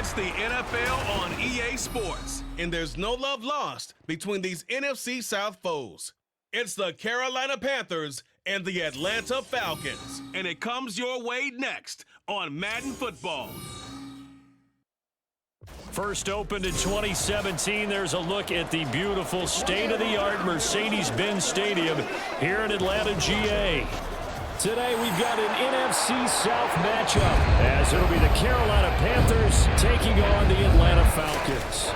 It's the NFL on EA Sports, and there's no love lost between these NFC South foes. It's the Carolina Panthers and the Atlanta Falcons, and it comes your way next on Madden Football. First opened in 2017, there's a look at the beautiful state-of-the-art Mercedes-Benz Stadium here in Atlanta, GA. Today we've got an NFC South matchup as it'll be the Carolina Panthers taking on the Atlanta Falcons.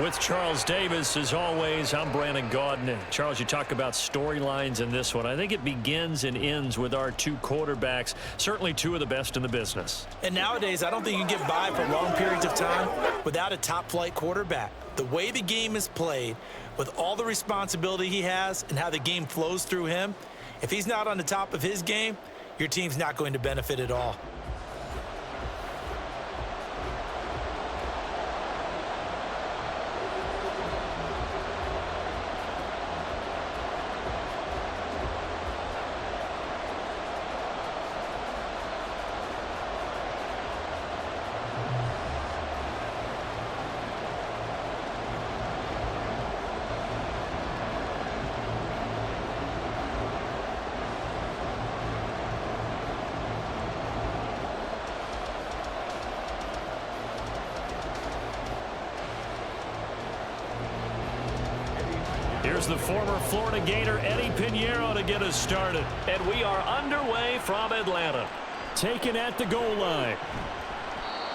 With Charles Davis, as always, I'm Brandon Gaudin. Charles, you talk about storylines in this one. I think it begins and ends with our two quarterbacks, certainly two of the best in the business. And nowadays, I don't think you can get by for long periods of time without a top-flight quarterback. The way the game is played, with all the responsibility he has and how the game flows through him, if he's not on the top of his game, your team's not going to benefit at all. Here's the former Florida Gator Eddie Pinheiro to get us started. And we are underway from Atlanta. Taken at the goal line.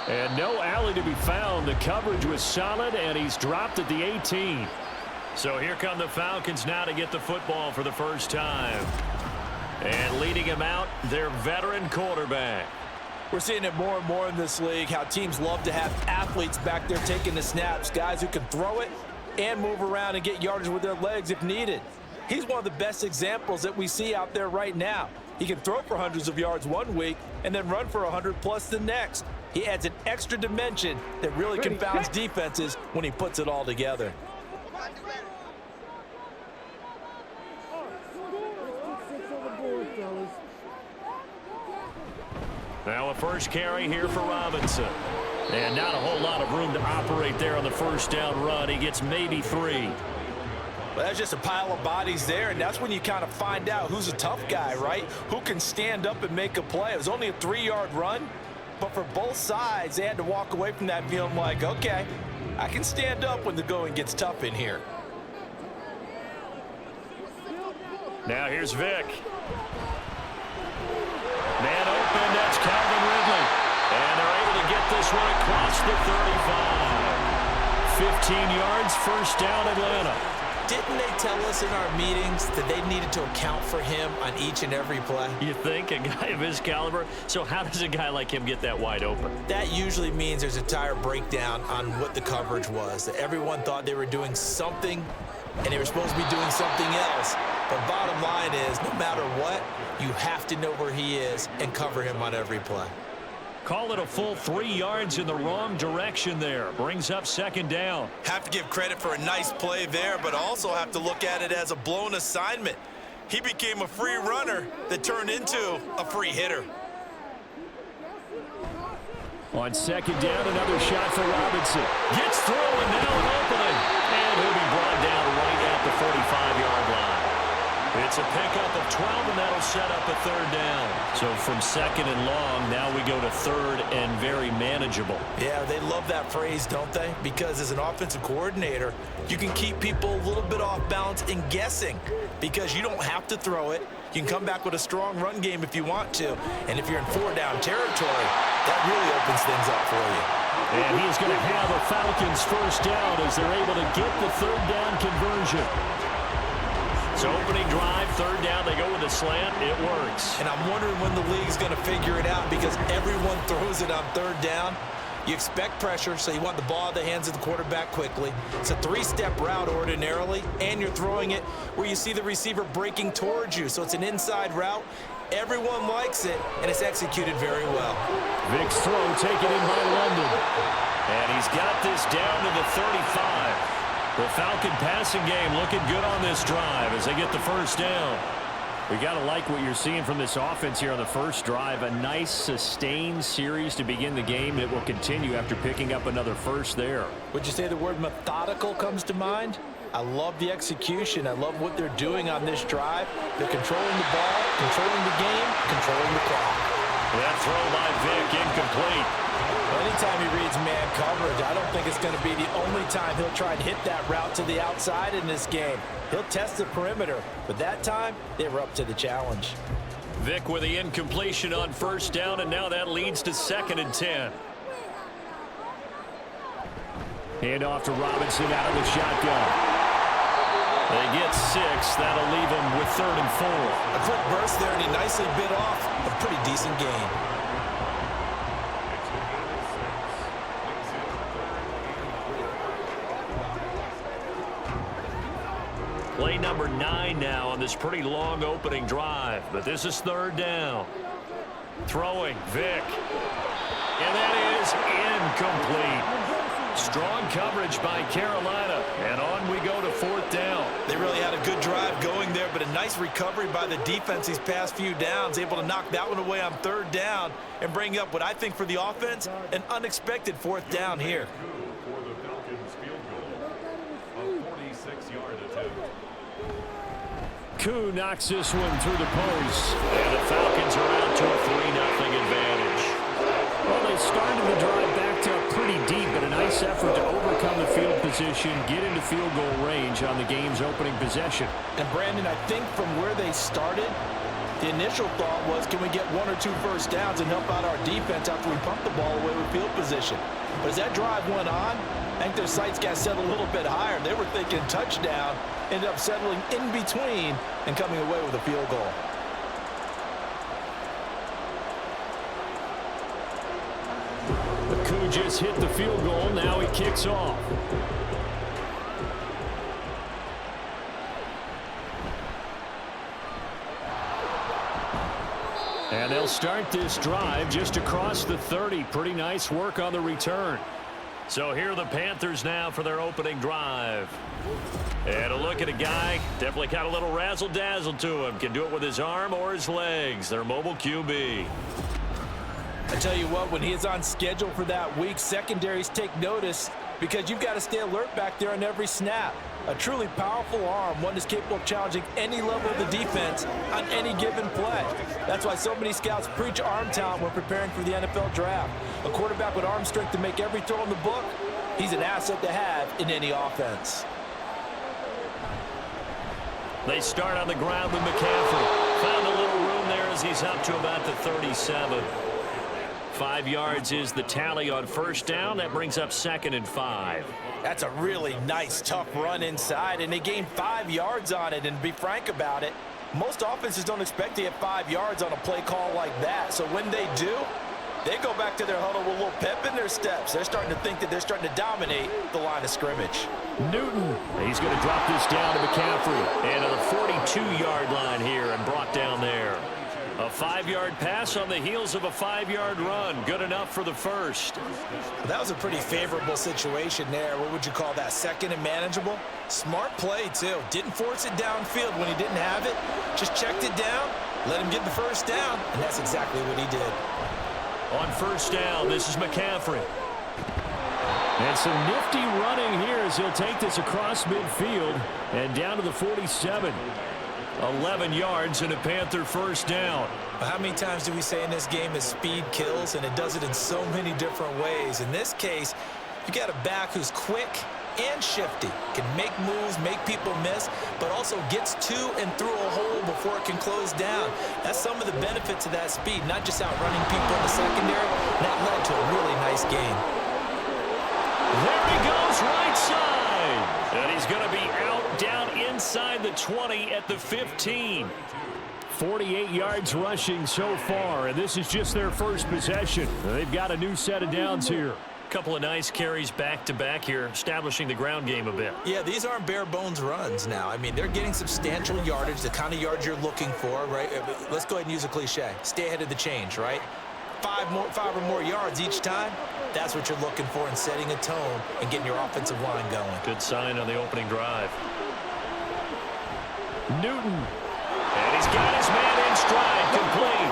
And no alley to be found. The coverage was solid, and he's dropped at the 18. So here come the Falcons now to get the football for the first time. And leading him out, their veteran quarterback. We're seeing it more and more in this league, how teams love to have athletes back there taking the snaps, guys who can throw it and move around and get yardage with their legs if needed. He's one of the best examples that we see out there right now. He can throw for hundreds of yards one week and then run for 100+ the next. He adds an extra dimension that really confounds defenses when he puts it all together. Now a first carry here for Robinson. And not a whole lot of room to operate there on the first down run. He gets maybe 3. Well, that's just a pile of bodies there, and that's when you kind of find out who's a tough guy, right? Who can stand up and make a play. It was only a 3-yard run, but for both sides, they had to walk away from that feeling like, okay, I can stand up when the going gets tough in here. Now here's Vick. Man open, that's Calvin Ridley. And they're able to get this one across the 35. 15 yards, first down Atlanta. Didn't they tell us in our meetings that they needed to account for him on each and every play? You think? A guy of his caliber? So how does a guy like him get that wide open? That usually means there's a tire breakdown on what the coverage was. That everyone thought they were doing something, and they were supposed to be doing something else. But bottom line is, no matter what, you have to know where he is and cover him on every play. Call it a full 3 yards in the wrong direction there. Brings up second down. Have to give credit for a nice play there, but also have to look at it as a blown assignment. He became a free runner that turned into a free hitter. On second down, another shot for Robinson. Gets through and now an opening. And he'll be brought down right at the 45-yard line. It's a pickup of 12, and that'll set up a third down. So from second and long, now we go to third and very manageable. Yeah, they love that phrase, don't they? Because as an offensive coordinator, you can keep people a little bit off balance and guessing because you don't have to throw it. You can come back with a strong run game if you want to. And if you're in 4-down territory, that really opens things up for you. And he is going to have a Falcons first down as they're able to get the third down conversion. So opening drive, third down, they go with a slant. It works. And I'm wondering when the league's going to figure it out because everyone throws it on third down. You expect pressure, so you want the ball in the hands of the quarterback quickly. It's a 3-step route ordinarily, and you're throwing it where you see the receiver breaking towards you. So it's an inside route. Everyone likes it, and it's executed very well. Vick's throw taken in by London. And he's got this down to the 35. The Falcon passing game looking good on this drive as they get the first down. We got to like what you're seeing from this offense here on the first drive. A nice, sustained series to begin the game that will continue after picking up another first there. Would you say the word methodical comes to mind? I love the execution. I love what they're doing on this drive. They're controlling the ball, controlling the game, controlling the clock. That throw by Vick, incomplete. Anytime he reads man coverage, I don't think it's going to be the only time he'll try and hit that route to the outside in this game. He'll test the perimeter, but that time, they were up to the challenge. Vick with the incompletion on first down, and now that leads to 2nd and 10. Hand off to Robinson out of the shotgun. They get 6. That'll leave them with 3rd and 4. A quick burst there, and he nicely bit off a pretty decent gain. Play number 9 now on this pretty long opening drive, but this is 3rd down. Throwing, Vick. And that is incomplete. Strong coverage by Carolina, and on we go to 4th down. They really had a good drive going there, but a nice recovery by the defense these past few downs, able to knock that one away on 3rd down and bring up what I think for the offense, an unexpected 4th down here. For the Falcons field goal, a 46-yard attempt. Koo knocks this one through the post, and the Falcons are out to a 3-0 advantage. Well, they started the drive backed up pretty deep, but a nice effort to overcome the field position, get into field goal range on the game's opening possession. And Brandon, I think from where they started, the initial thought was, can we get 1 or 2 first downs and help out our defense after we pump the ball away with field position? But as that drive went on, I think their sights got set a little bit higher. They were thinking touchdown, ended up settling in between and coming away with a field goal. Koo just hit the field goal. Now he kicks off. And they'll start this drive just across the 30. Pretty nice work on the return. So here are the Panthers now for their opening drive. And a look at a guy, definitely got a little razzle-dazzle to him. Can do it with his arm or his legs. Their mobile QB. I tell you what, when he is on schedule for that week, secondaries take notice because you've got to stay alert back there on every snap. A truly powerful arm, one that's capable of challenging any level of the defense on any given play. That's why so many scouts preach arm talent when preparing for the NFL draft. A quarterback with arm strength to make every throw in the book, he's an asset to have in any offense. They start on the ground with McCaffrey. Found a little room there as he's up to about the 37. 5 yards is the tally on first down. That brings up 2nd and 5. That's a really nice, tough run inside, and they gained 5 yards on it. And to be frank about it, most offenses don't expect to get 5 yards on a play call like that. So when they do, they go back to their huddle with a little pep in their steps. They're starting to think that they're starting to dominate the line of scrimmage. Newton, he's going to drop this down to McCaffrey. And on the 42-yard line here and brought down there. A 5-yard pass on the heels of a 5-yard run. Good enough for the first. That was a pretty favorable situation there. What would you call that? 2nd and manageable? Smart play, too. Didn't force it downfield when he didn't have it. Just checked it down, let him get the first down, and that's exactly what he did. On first down, this is McCaffrey. And some nifty running here as he'll take this across midfield and down to the 47. 11 yards and a Panther first down. How many times do we say in this game that speed kills, and it does it in so many different ways? In this case, you got a back who's quick and shifty, can make moves, make people miss, but also gets to and through a hole before it can close down. That's some of the benefits of that speed, not just outrunning people in the secondary. That led to a really nice game. There he goes, right side. And he's going to be out down inside the 20 at the 15. 48 yards rushing so far, and this is just their first possession. They've got a new set of downs here. Couple of nice carries back-to-back here, establishing the ground game a bit. Yeah, these aren't bare-bones runs now. I mean, they're getting substantial yardage, the kind of yards you're looking for, right? Let's go ahead and use a cliche. Stay ahead of the change, right? 5 or more yards each time. That's what you're looking for in setting a tone and getting your offensive line going. Good sign on the opening drive. Newton. And He's got his man in stride, complete.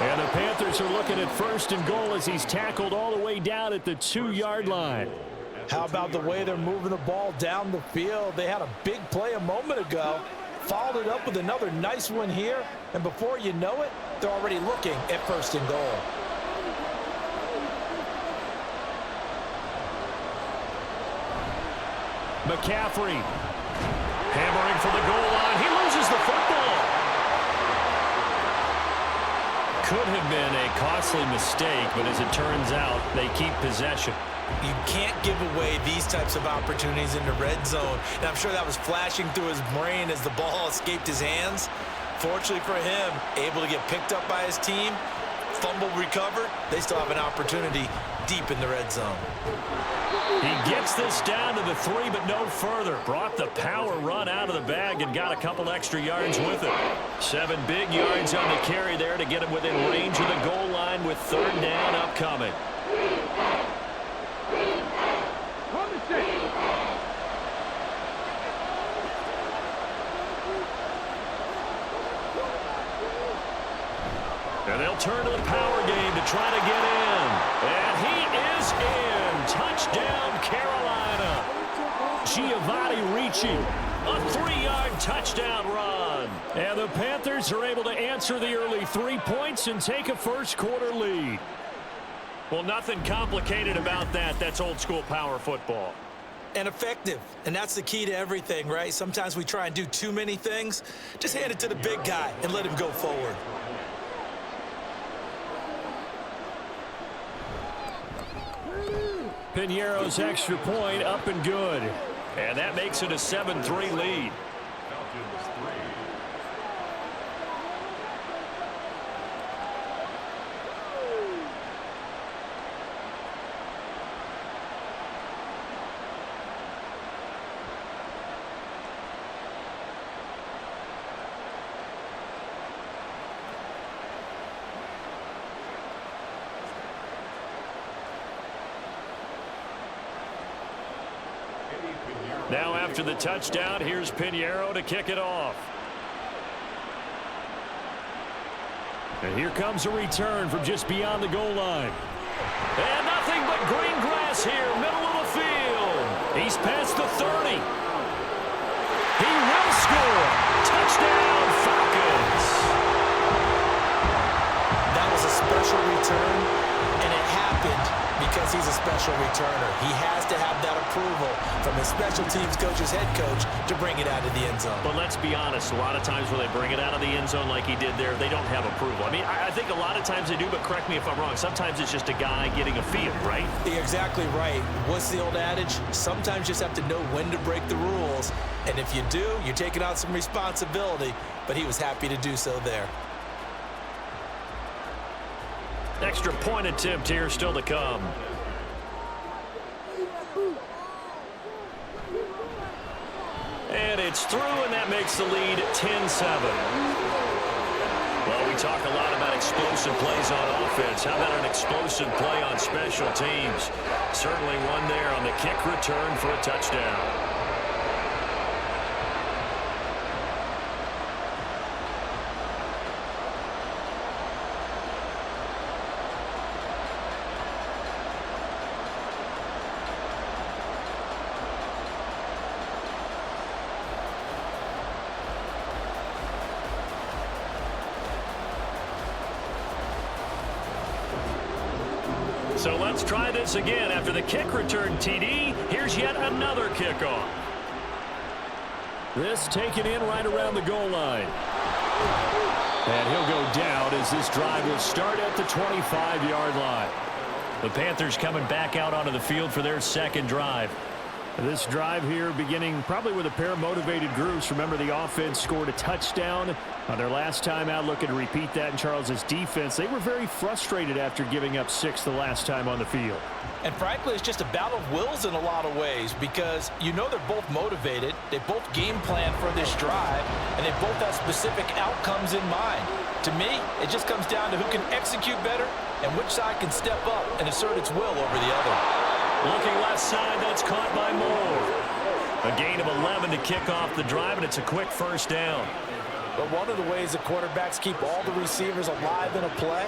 And the Panthers are looking at 1st and goal as he's tackled all the way down at the 2-yard line. How about the way they're moving the ball down the field? They had a big play a moment ago, followed it up with another nice one here, and before you know it, they're already looking at 1st and goal. McCaffrey hammering for the goal line. He loses the football. Could have been a costly mistake, but as it turns out, they keep possession. You can't give away these types of opportunities in the red zone. And I'm sure that was flashing through his brain as the ball escaped his hands. Fortunately for him, able to get picked up by his team, fumble recovered. They still have an opportunity deep in the red zone. He gets this down to the 3, but no further. Brought the power run out of the bag and got a couple extra yards with it. 7 big yards on the carry there to get him within range of the goal line with 3rd down upcoming. And they'll turn to the power game to try to get in. And he is in. Touchdown, Carolina. Giovanni Ricci, a 3-yard touchdown run. And the Panthers are able to answer the early 3 points and take a first-quarter lead. Well, nothing complicated about that. That's old-school power football. And effective. And that's the key to everything, right? Sometimes we try and do too many things. Just hand it to the big guy and let him go forward. Piñeiro's extra point up and good. And that makes it a 7-3 lead. Falcons 3. Now after the touchdown, here's Piñeiro to kick it off. And here comes a return from just beyond the goal line. And nothing but green grass here, middle of the field. He's past the 30. He will score. Touchdown, Falcons. That was a special return, and it happened because he's a special returner. He has to have that approval from his special teams coach's head coach to bring it out of the end zone. But let's be honest, a lot of times when they bring it out of the end zone like he did there, they don't have approval. I mean, I think a lot of times they do, but correct me if I'm wrong. Sometimes it's just a guy getting a feel, right? You're exactly right. What's the old adage? Sometimes you just have to know when to break the rules. And if you do, you're taking on some responsibility. But he was happy to do so there. Extra point attempt here still to come. And it's through, and that makes the lead 10-7. Well, we talk a lot about explosive plays on offense. How about an explosive play on special teams? Certainly one there on the kick return for a touchdown. So let's try this again. After the kick return TD, here's yet another kickoff. This taken in right around the goal line. And he'll go down as this drive will start at the 25-yard line. The Panthers coming back out onto the field for their second drive. This drive here beginning probably with a pair of motivated groups. Remember, the offense scored a touchdown on their last time out. Looking to repeat that in Charles's defense. They were very frustrated after giving up 6 the last time on the field. And frankly, it's just a battle of wills in a lot of ways because you know they're both motivated. They both game plan for this drive, and they both have specific outcomes in mind. To me, it just comes down to who can execute better and which side can step up and assert its will over the other. Looking left side, that's caught by Moore. A gain of 11 to kick off the drive, and it's a quick first down. But one of the ways the quarterbacks keep all the receivers alive in a play,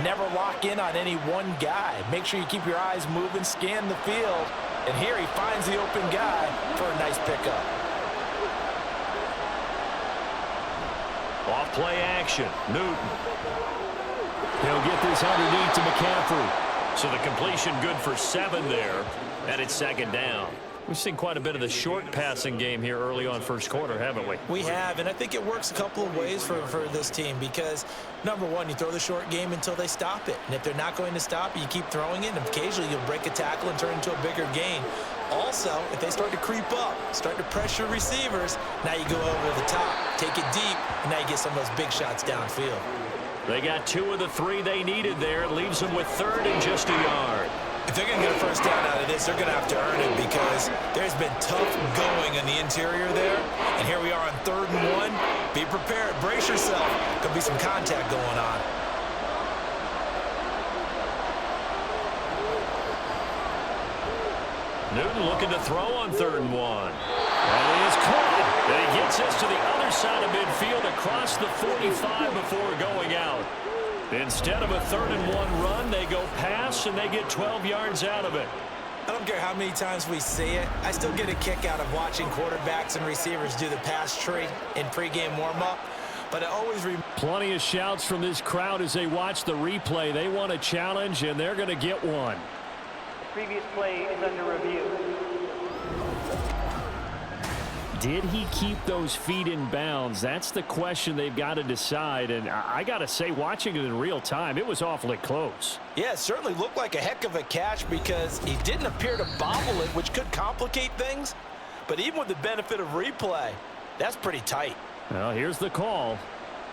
never lock in on any one guy. Make sure you keep your eyes moving, scan the field, and here he finds the open guy for a nice pickup. Off play action, Newton. He'll get this underneath to McCaffrey. So the completion good for 7 there, and it's second down. We've seen quite a bit of the short passing game here early on first quarter, haven't we? We have, and I think it works a couple of ways for this team because, number one, you throw the short game until they stop it. And if they're not going to stop it, you keep throwing it, and occasionally you'll break a tackle and turn it into a bigger gain. Also, if they start to creep up, start to pressure receivers, now you go over the top, take it deep, and now you get some of those big shots downfield. They got 2 of the 3 they needed there. It leaves them with 3rd and just a yard. If they're going to get a first down out of this, they're going to have to earn it because there's been tough going in the interior there. And here we are on 3rd and 1. Be prepared. Brace yourself. Could be some contact going on. Newton looking to throw on 3rd and 1. That is caught. And he gets us to the other side of midfield across the 45 before going out. Instead of a 3rd and 1 run, they go pass, and they get 12 yards out of it. I don't care how many times we see it. I still get a kick out of watching quarterbacks and receivers do the pass tree in pregame warm-up. But I always plenty of shouts from this crowd as they watch the replay. They want a challenge, and they're going to get one. The previous play is under review. Did he keep those feet in bounds? That's the question they've got to decide. And I got to say, watching it in real time, it was awfully close. Yeah, it certainly looked like a heck of a catch because he didn't appear to bobble it, which could complicate things. But even with the benefit of replay, that's pretty tight. Well, here's the call.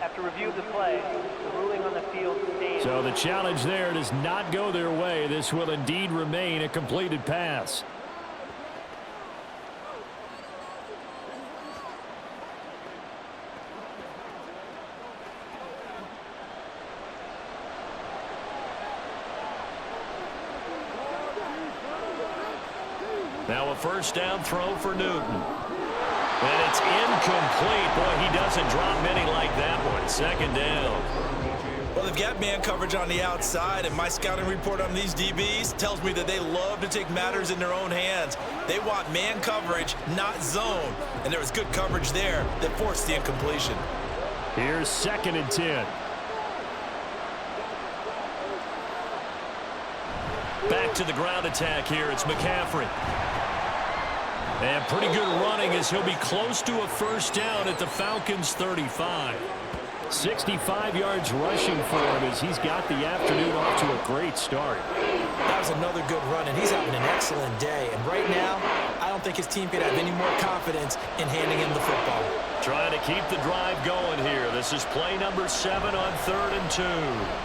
After review of the play, the ruling on the field stands. So the challenge there does not go their way. This will indeed remain a completed pass. Now a first down throw for Newton. And it's incomplete. Boy, he doesn't drop many like that one. 2nd down. Well, they've got man coverage on the outside, and my scouting report on these DBs tells me that they love to take matters in their own hands. They want man coverage, not zone. And there was good coverage there that forced the incompletion. Here's 2nd and 10. Back to the ground attack here. It's McCaffrey. And pretty good running as he'll be close to a first down at the Falcons' 35. 65 yards rushing for him as he's got the afternoon off to a great start. That was another good run, and he's having an excellent day. And right now, I don't think his team can have any more confidence in handing him the football. Trying to keep the drive going here. This is play number 7 on 3rd and 2.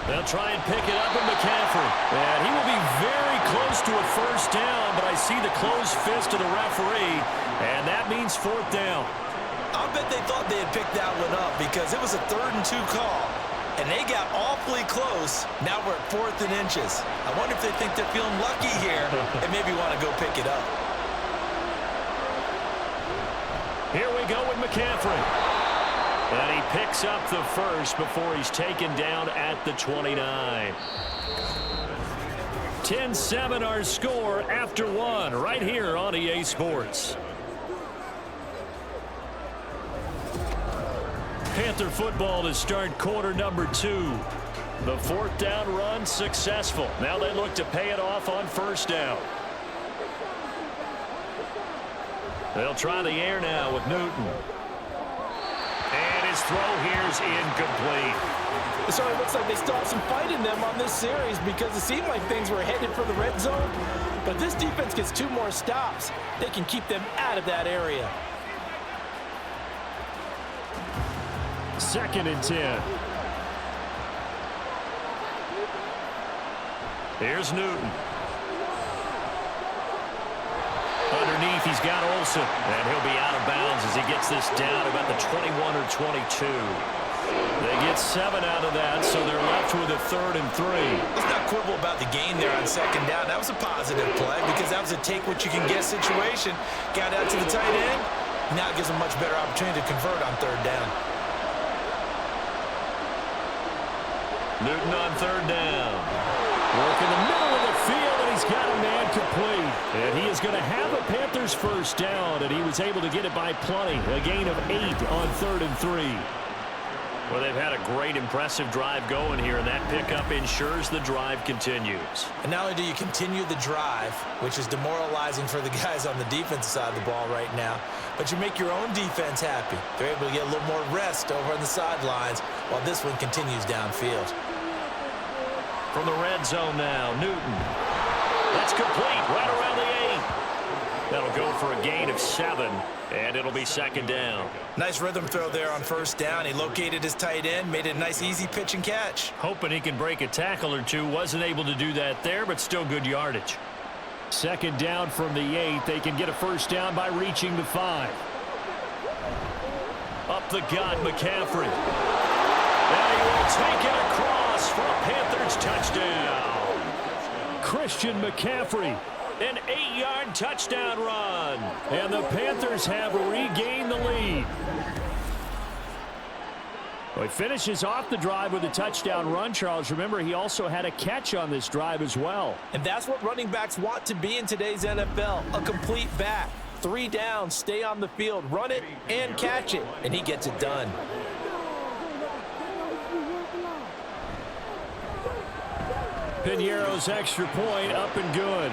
They'll try and pick it up with McCaffrey. And he will be very close to a first down, but I see the closed fist of the referee, and that means 4th down. I bet they thought they had picked that one up because it was a 3rd and 2 call, and they got awfully close. Now we're at 4th and inches. I wonder if they think they're feeling lucky here and maybe want to go pick it up. Here we go with McCaffrey. And he picks up the first before he's taken down at the 29. 10-7 our score after 1 right here on EA Sports. Panther football to start quarter number 2. The 4th down run successful. Now they look to pay it off on first down. They'll try the air now with Newton. And his throw here is incomplete. It certainly looks like they still have some fight in them on this series because it seemed like things were headed for the red zone. But this defense gets 2 more stops. They can keep them out of that area. 2nd and 10. Here's Newton. Underneath, he's got Olsen. And he'll be out of bounds as he gets this down about the 21 or 22. They get 7 out of that, so they're left with a 3rd and 3. Let's not quibble about the gain there on 2nd down. That was a positive play because that was a take-what-you-can-get situation. Got out to the tight end. Now it gives them a much better opportunity to convert on 3rd down. Newton on third down. Work in the middle of the field, and he's got a man complete. And he is going to have a Panthers first down, and he was able to get it by plenty. A gain of 8 on 3rd and 3. Well, they've had a great, impressive drive going here, and that pickup ensures the drive continues. And not only do you continue the drive, which is demoralizing for the guys on the defensive side of the ball right now, but you make your own defense happy. They're able to get a little more rest over on the sidelines while this one continues downfield. From the red zone now, Newton. That's complete, right around the 8. That'll go for a gain of 7, and it'll be 2nd down. Nice rhythm throw there on first down. He located his tight end, made it a nice, easy pitch and catch. Hoping he can break a tackle or two. Wasn't able to do that there, but still good yardage. 2nd down from the 8. They can get a first down by reaching the 5. Up the gut, McCaffrey. And he will take it across for a Panthers touchdown. Christian McCaffrey. An 8-yard touchdown run. And the Panthers have regained the lead. Well, he finishes off the drive with a touchdown run, Charles. Remember, he also had a catch on this drive as well. And that's what running backs want to be in today's NFL, a complete back. 3 downs, stay on the field, run it and catch it, and he gets it done. Piñeiro's extra point up and good.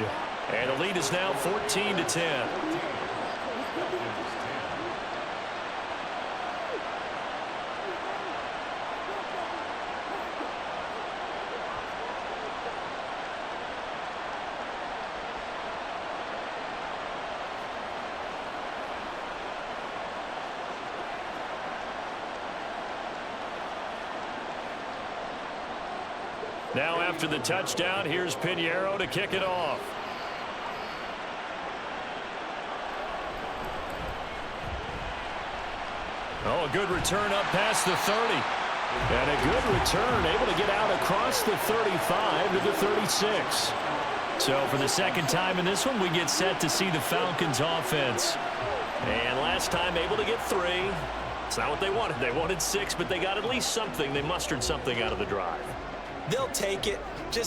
And the lead is now 14-10. Now after the touchdown, here's Piñeiro to kick it off. Oh, a good return up past the 30. And a good return, able to get out across the 35 to the 36. So for the second time in this one, we get set to see the Falcons offense. And last time able to get 3. It's not what they wanted. They wanted 6, but they got at least something. They mustered something out of the drive. They'll take it.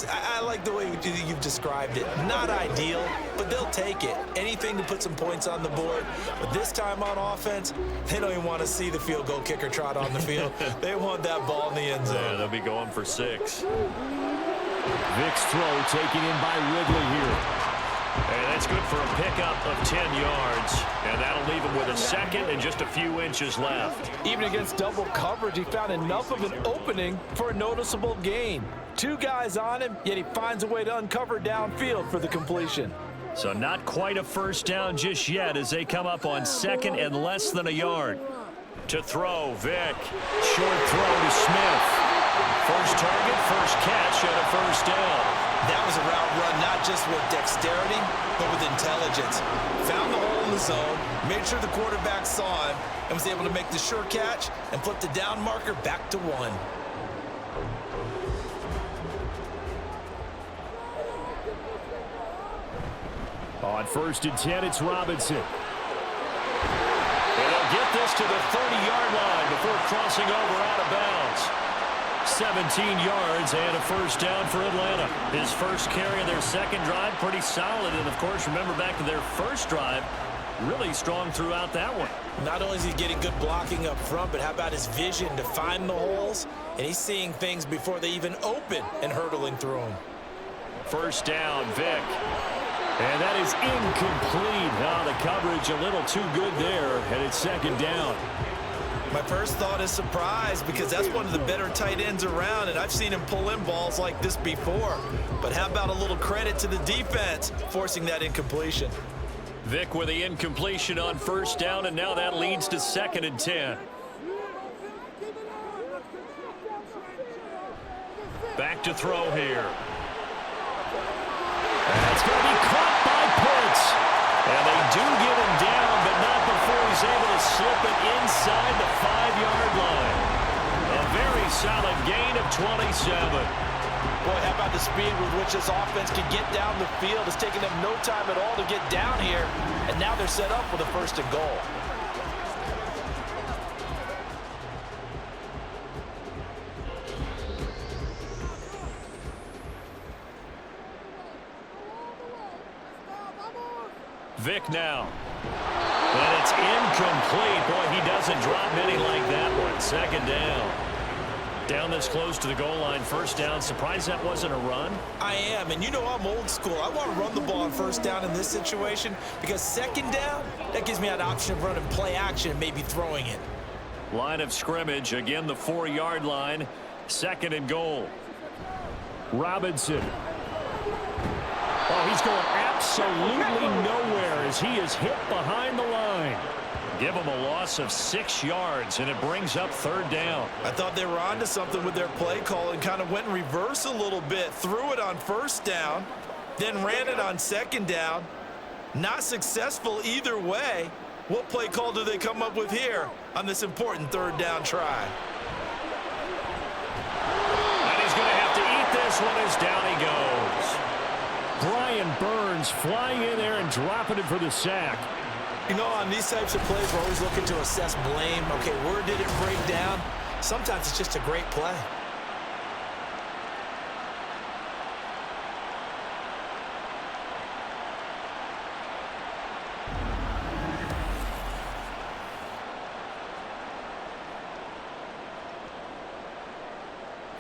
I like the way you've described it. Not ideal, but they'll take it. Anything to put some points on the board. But this time on offense, they don't even want to see the field goal kicker trot on the field. They want that ball in the end zone. Yeah, they'll be going for 6. Vick's throw taken in by Ridley here. And that's good for a pickup of 10 yards. And that'll leave him with a 2nd and just a few inches left. Even against double coverage, he found enough of an opening for a noticeable gain. 2 guys on him, yet he finds a way to uncover downfield for the completion. So not quite a first down just yet as they come up on 2nd and less than a yard. To throw, Vick. Short throw to Smith. First target, first catch, and a first down. That was a route run not just with dexterity, but with intelligence. Found the hole in the zone, made sure the quarterback saw him, and was able to make the sure catch and flip the down marker back to 1. On 1st and 10, it's Robinson. And they'll get this to the 30-yard line before crossing over out of bounds. 17 yards and a first down for Atlanta. His first carry of their second drive, pretty solid. And, of course, remember back to their first drive, really strong throughout that one. Not only is he getting good blocking up front, but how about his vision to find the holes? And he's seeing things before they even open and hurtling through them. First down, Vick. And that is incomplete. Oh, the coverage a little too good there, and it's 2nd down. My first thought is surprise because that's one of the better tight ends around, and I've seen him pull in balls like this before. But how about a little credit to the defense forcing that incompletion? Vick with the incompletion on first down, and now that leads to 2nd and 10. Back to throw here. That's going to be caught by Pitts. And they do get him down, but not before he's able to slip it inside the 5-yard line. A very solid gain of 27. Boy, how about the speed with which this offense can get down the field? It's taken them no time at all to get down here, and now they're set up with a 1st and goal. Vick now. And it's incomplete. Boy, he doesn't drop many like that one. Second down. Down this close to the goal line. First down. Surprised that wasn't a run? I am, and you know I'm old school. I want to run the ball on first down in this situation because second down, that gives me an option of running play action and maybe throwing it. Line of scrimmage. Again, the 4-yard line. Second and goal. Robinson. Oh, he's going absolutely nowhere as he is hit behind the line. Give him a loss of 6 yards, and it brings up third down. I thought they were onto something with their play call and kind of went in reverse a little bit. Threw it on first down, then ran it on second down. Not successful either way. What play call do they come up with here on this important third down try? And he's going to have to eat this one as down he goes. Brian Burns flying in there and dropping it for the sack. You know, on these types of plays, we're always looking to assess blame. Okay, where did it break down? Sometimes it's just a great play.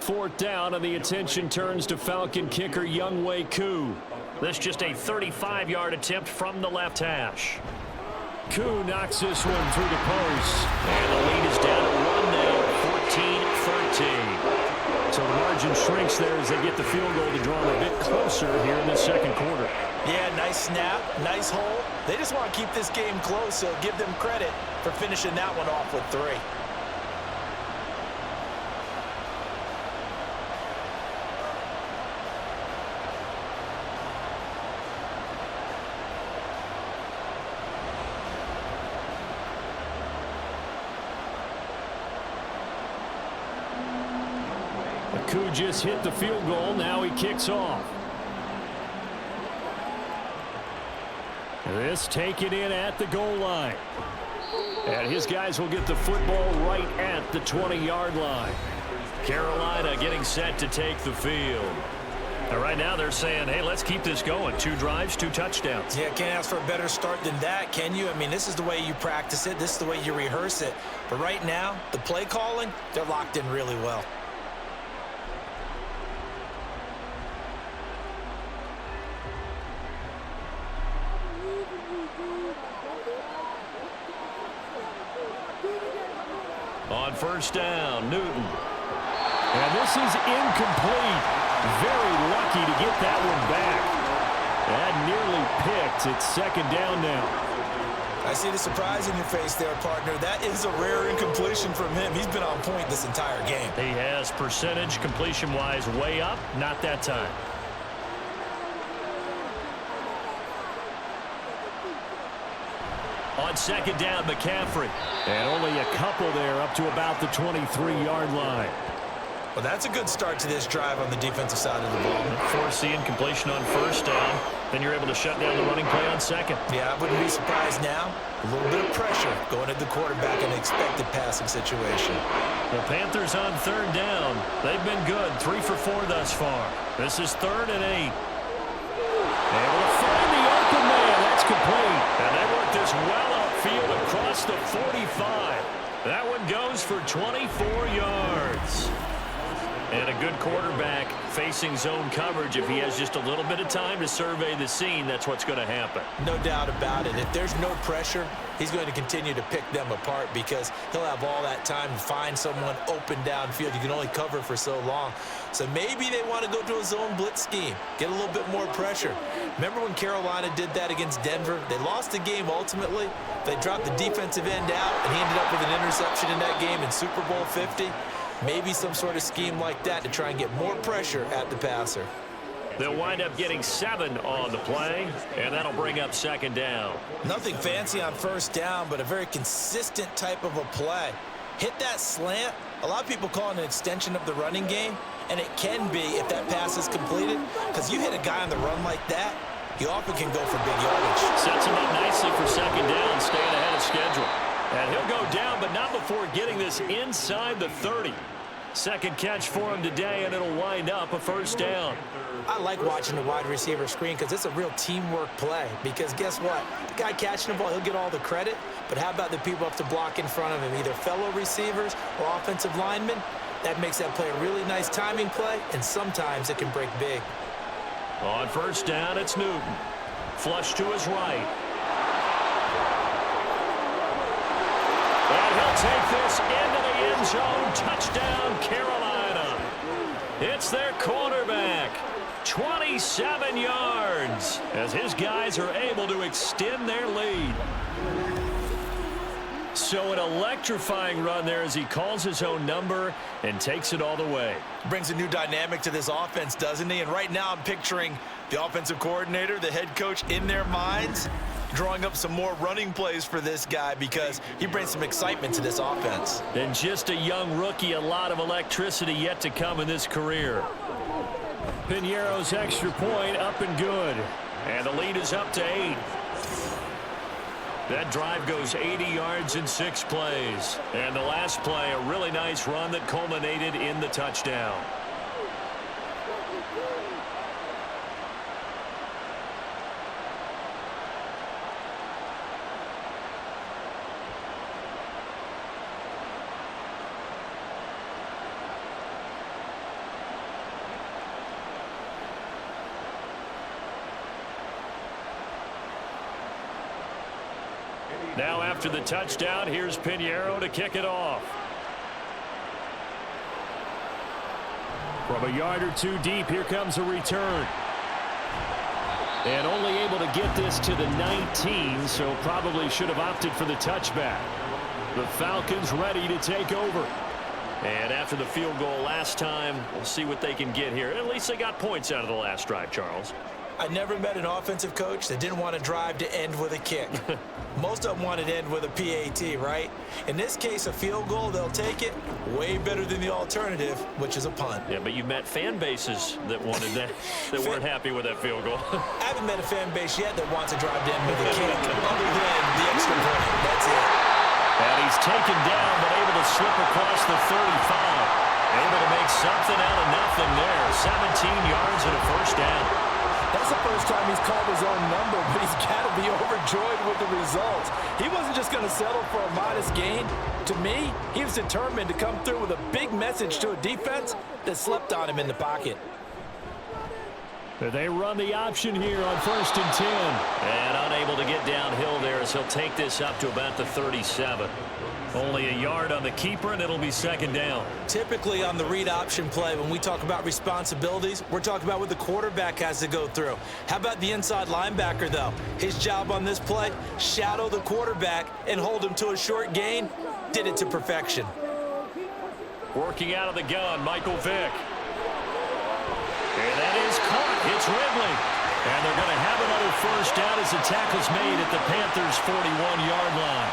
Fourth down, and the attention turns to Falcon kicker Younghoe Koo. This just a 35-yard attempt from the left hash. Koo knocks this one through the post. And the lead is down to 1 now, 14-13. So the margin shrinks there as they get the field goal to draw them a bit closer here in the second quarter. Yeah, nice snap, nice hole. They just want to keep this game close, so give them credit for finishing that one off with 3. Koo just hit the field goal. Now he kicks off. This taken in at the goal line. And his guys will get the football right at the 20-yard line. Carolina getting set to take the field. And right now they're saying, hey, let's keep this going. 2 drives, 2 touchdowns. Yeah, can't ask for a better start than that, can you? I mean, this is the way you practice it. This is the way you rehearse it. But right now, the play calling, they're locked in really well. On first down, Newton. And this is incomplete. Very lucky to get that one back. That nearly picked. It's second down now. I see the surprise in your face there, partner. That is a rare incompletion from him. He's been on point this entire game. He has percentage completion-wise way up. Not that time. On second down, McCaffrey. And only a couple there up to about the 23-yard line. Well, that's a good start to this drive on the defensive side of the ball. Force the incompletion on first down. Then you're able to shut down the running play on second. Yeah, I wouldn't be surprised now. A little bit of pressure going at the quarterback in an expected passing situation. The Panthers on third down. They've been good. 3 for 4 thus far. This is 3rd and 8. Able to find the open man. That's complete. And they work this well upfield across the 45. That one goes for 24 yards. And a good quarterback facing zone coverage. If he has just a little bit of time to survey the scene, that's what's going to happen. No doubt about it. If there's no pressure, he's going to continue to pick them apart because he'll have all that time to find someone open downfield. You can only cover for so long. So maybe they want to go to a zone blitz scheme, get a little bit more pressure. Remember when Carolina did that against Denver? They lost the game ultimately. They dropped the defensive end out, and he ended up with an interception in that game in Super Bowl 50. Maybe some sort of scheme like that to try and get more pressure at the passer. They'll wind up getting 7 on the play, and that'll bring up second down. Nothing fancy on first down, but a very consistent type of a play. Hit that slant. A lot of people call it an extension of the running game, and it can be if that pass is completed, because you hit a guy on the run like that, he often can go for big yardage. Sets him up nicely for second down, staying ahead of schedule. And he'll go down, but not before getting this inside the 30. Second catch for him today, and it'll wind up a first down. I like watching the wide receiver screen because it's a real teamwork play. Because guess what? The guy catching the ball, he'll get all the credit. But how about the people up to block in front of him, either fellow receivers or offensive linemen? That makes that play a really nice timing play, and sometimes it can break big. On first down, it's Newton. Flush to his right. And he'll take this into the end zone. Touchdown, Carolina. It's their quarterback. 27 yards as his guys are able to extend their lead. So an electrifying run there as he calls his own number and takes it all the way. Brings a new dynamic to this offense, doesn't he? And right now I'm picturing the offensive coordinator, the head coach in their minds, drawing up some more running plays for this guy because he brings some excitement to this offense. And just a young rookie, a lot of electricity yet to come in this career. Piñeiro's extra point up and good. And the lead is up to 8. That drive goes 80 yards in 6 plays. And the last play, a really nice run that culminated in the touchdown. Now after the touchdown, here's Piñeiro to kick it off. From a yard or two deep, here comes a return. And only able to get this to the 19, so probably should have opted for the touchback. The Falcons ready to take over. And after the field goal last time, we'll see what they can get here. At least they got points out of the last drive, Charles. I never met an offensive coach that didn't want to drive to end with a kick. Most of them wanted to end with a PAT, right? In this case, a field goal, they'll take it. Way better than the alternative, which is a punt. Yeah, but you met fan bases that wanted that, that weren't happy with that field goal. I haven't met a fan base yet that wants to drive to end with a kick, other than the extra point. That's it. And he's taken down, but able to slip across the 35. Able to make something out of nothing there. 17 yards and a first down. That's the first time he's called his own number, but he's got to be overjoyed with the results. He wasn't just going to settle for a modest gain. To me, he was determined to come through with a big message to a defense that slept on him in the pocket. They run the option here on 1st and 10. And unable to get downhill there as he'll take this up to about the 37. Only a yard on the keeper, and it'll be second down. Typically on the read option play, when we talk about responsibilities, we're talking about what the quarterback has to go through. How about the inside linebacker, though? His job on this play, shadow the quarterback and hold him to a short gain. Did it to perfection. Working out of the gun, Michael Vick. And that is caught. It's Ridley. And they're going to have another first down as the tackle's made at the Panthers' 41-yard line.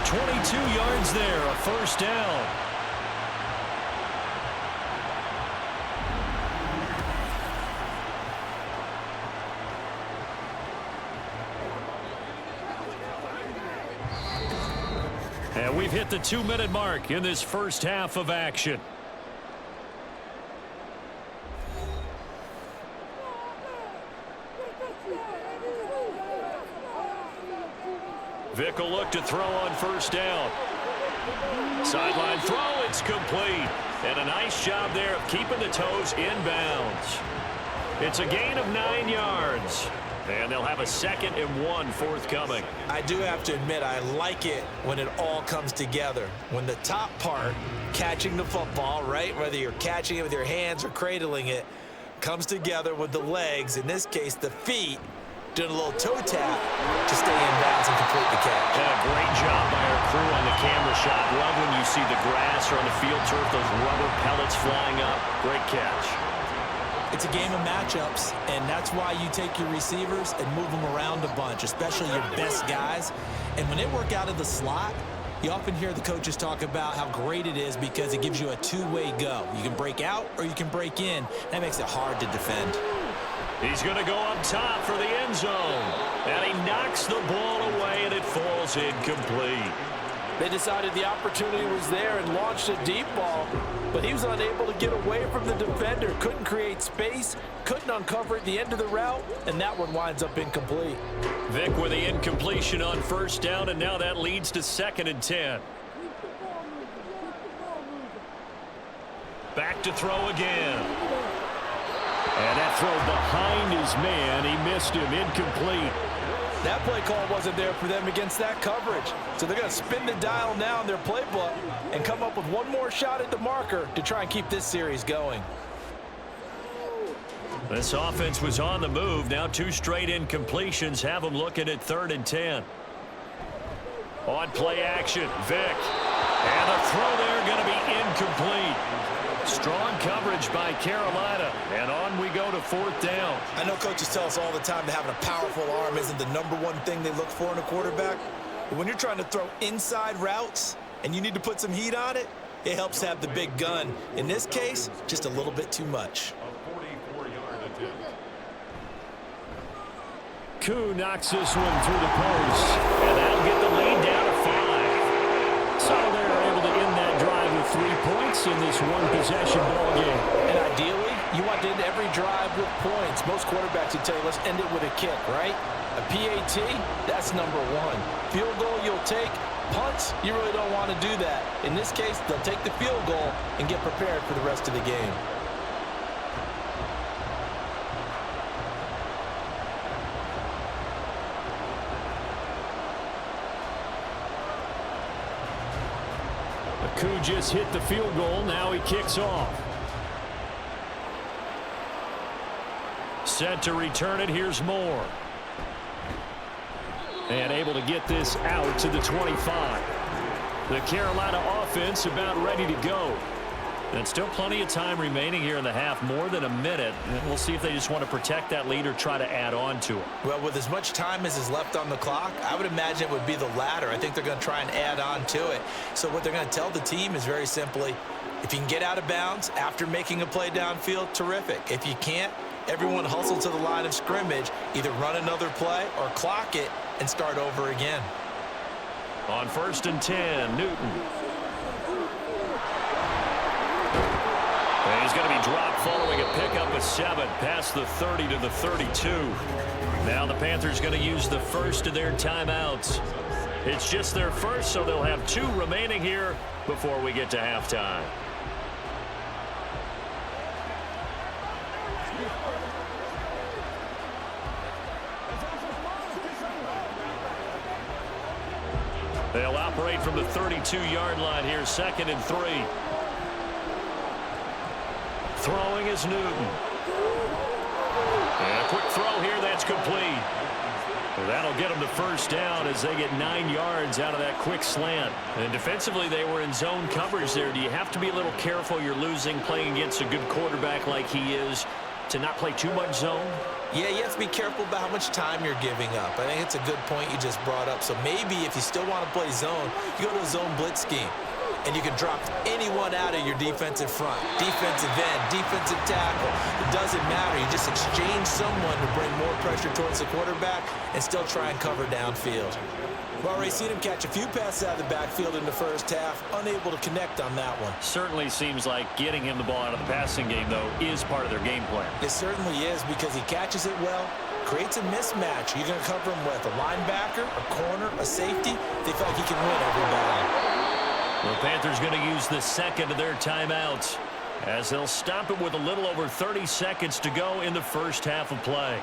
22 yards there, a first down. And we've hit the 2-minute mark in this first half of action. Vick will look to throw on first down. Sideline throw, it's complete. And a nice job there of keeping the toes in bounds. It's a gain of 9 yards. And they'll have a 2nd and 1 forthcoming. I do have to admit, I like it when it all comes together. When the top part, catching the football, right, whether you're catching it with your hands or cradling it, comes together with the legs, in this case the feet, doing a little toe tap to stay in bounds and complete the catch. And a great job by our crew on the camera shot. Love when you see the grass or on the field turf, those rubber pellets flying up. Great catch. It's a game of matchups, and that's why you take your receivers and move them around a bunch, especially your best guys. And when they work out of the slot, you often hear the coaches talk about how great it is because it gives you a two-way go. You can break out or you can break in. That makes it hard to defend. He's going to go up top for the end zone. And he knocks the ball away, and it falls incomplete. They decided the opportunity was there and launched a deep ball, but he was unable to get away from the defender, couldn't create space, couldn't uncover at the end of the route, and that one winds up incomplete. Vick with the incompletion on first down, and now that leads to 2nd and 10. Back to throw again. And that throw behind his man, he missed him, incomplete. That play call wasn't there for them against that coverage. So they're going to spin the dial now in their playbook and come up with one more shot at the marker to try and keep this series going. This offense was on the move. Now 2 straight incompletions have them looking at 3rd and 10. On play action, Vick. And the throw there going to be incomplete. Strong coverage by Carolina, and on we go to 4th down. I know coaches tell us all the time that having a powerful arm isn't the #1 thing they look for in a quarterback. But when you're trying to throw inside routes and you need to put some heat on it, it helps to have the big gun. In this case, just a little bit too much. A 44-yard attempt. Koo knocks this one through the post, and that'll get the lead down to 5. So they're able to end that drive with 3 points in this one-possession ball game. And ideally, you want to end every drive with points. Most quarterbacks would tell you, let's end it with a kick, right? A PAT, that's #1. Field goal, you'll take. Punts, you really don't want to do that. In this case, they'll take the field goal and get prepared for the rest of the game. Koo just hit the field goal. Now he kicks off. Set to return it. Here's Moore. And able to get this out to the 25. The Carolina offense about ready to go. And still plenty of time remaining here in the half, more than a minute. And we'll see if they just want to protect that lead or try to add on to it. Well, with as much time as is left on the clock, I would imagine it would be the latter. I think they're going to try and add on to it. So what they're going to tell the team is very simply, if you can get out of bounds after making a play downfield, terrific. If you can't, everyone hustle to the line of scrimmage, either run another play or clock it and start over again. On 1st and 10, Newton. And he's going to be dropped following a pickup of 7 past the 30 to the 32. Now the Panthers going to use the first of their timeouts. It's just their first, so they'll have 2 remaining here before we get to halftime. They'll operate from the 32-yard line here, 2nd and 3. Throwing is Newton. And a quick throw here, that's complete. Well, that'll get them the first down as they get 9 yards out of that quick slant. And defensively, they were in zone coverage there. Do you have to be a little careful? You're losing, playing against a good quarterback like he is, to not play too much zone? Yeah, you have to be careful about how much time you're giving up. I think it's a good point you just brought up. So maybe if you still want to play zone, you go to a zone blitz scheme. And you can drop anyone out of your defensive front. Defensive end, defensive tackle. It doesn't matter. You just exchange someone to bring more pressure towards the quarterback and still try and cover downfield. We've already seen him catch a few passes out of the backfield in the first half, unable to connect on that one. Certainly seems like getting him the ball out of the passing game, though, is part of their game plan. It certainly is, because he catches it well, creates a mismatch. You're going to cover him with a linebacker, a corner, a safety. They feel like he can win every battle. The Panthers going to use the second of their timeouts as they'll stop it with a little over 30 seconds to go in the first half of play.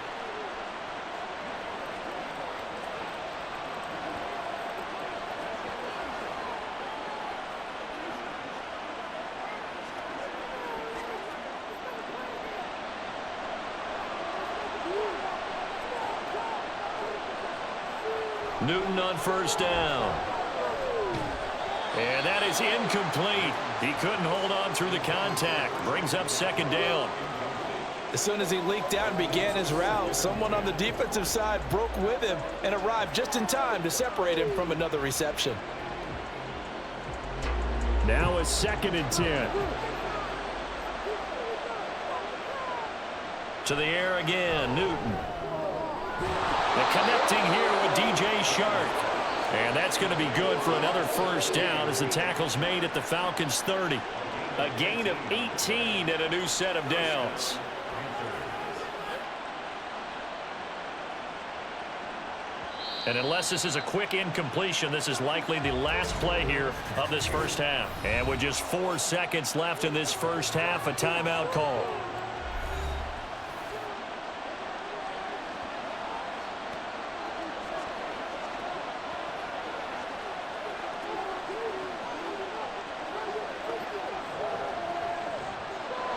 Newton on first down. And that is incomplete. He couldn't hold on through the contact. Brings up 2nd down. As soon as he leaked out and began his route, someone on the defensive side broke with him and arrived just in time to separate him from another reception. Now a 2nd and 10. To the air again, Newton. And connecting here with DJ Shark. And that's going to be good for another first down as the tackle's made at the Falcons' 30. A gain of 18 and a new set of downs. And unless this is a quick incompletion, this is likely the last play here of this first half. And with just 4 seconds left in this first half, a timeout call.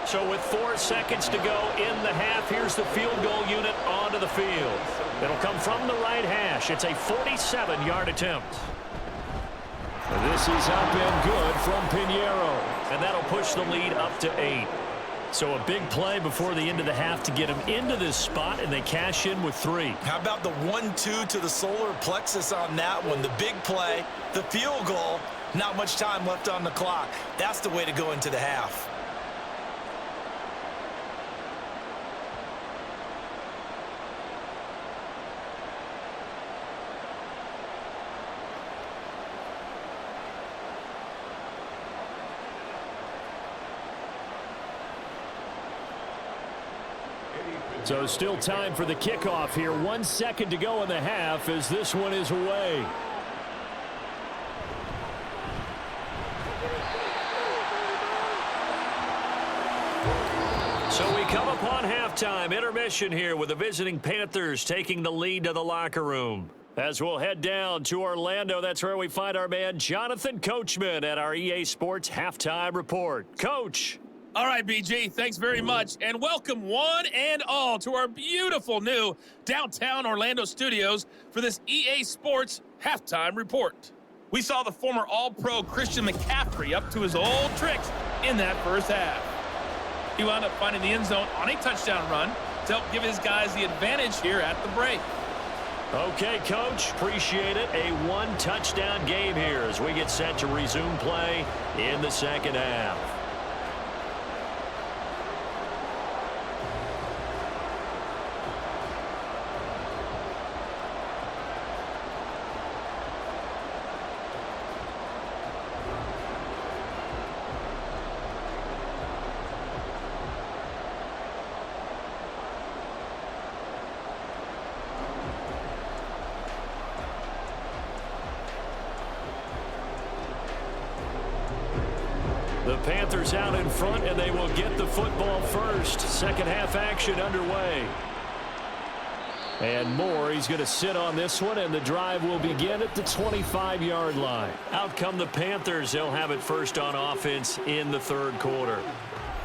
So with 4 seconds to go in the half, here's the field goal unit onto the field. It'll come from the right hash. It's a 47-yard attempt. This is up and good from Pinheiro. And that'll push the lead up to 8. So a big play before the end of the half to get them into this spot, and they cash in with 3. How about the 1-2 to the solar plexus on that one? The big play, the field goal, not much time left on the clock. That's the way to go into the half. So still time for the kickoff here. 1 second to go in the half as this one is away. So we come upon halftime. Intermission here with the visiting Panthers taking the lead to the locker room. As we'll head down to Orlando, that's where we find our man Jonathan Coachman at our EA Sports Halftime Report. Coach. All right, BG, thanks very much, and welcome one and all to our beautiful new downtown Orlando studios for this EA Sports Halftime Report. We saw the former All-Pro Christian McCaffrey up to his old tricks in that first half. He wound up finding the end zone on a touchdown run to help give his guys the advantage here at the break. Okay, Coach, appreciate it. A one-touchdown game here as we get set to resume play in the second half. The Panthers out in front, and they will get the football first. Second half action underway. And Moore, he's going to sit on this one, and the drive will begin at the 25-yard line. Out come the Panthers. They'll have it first on offense in the third quarter.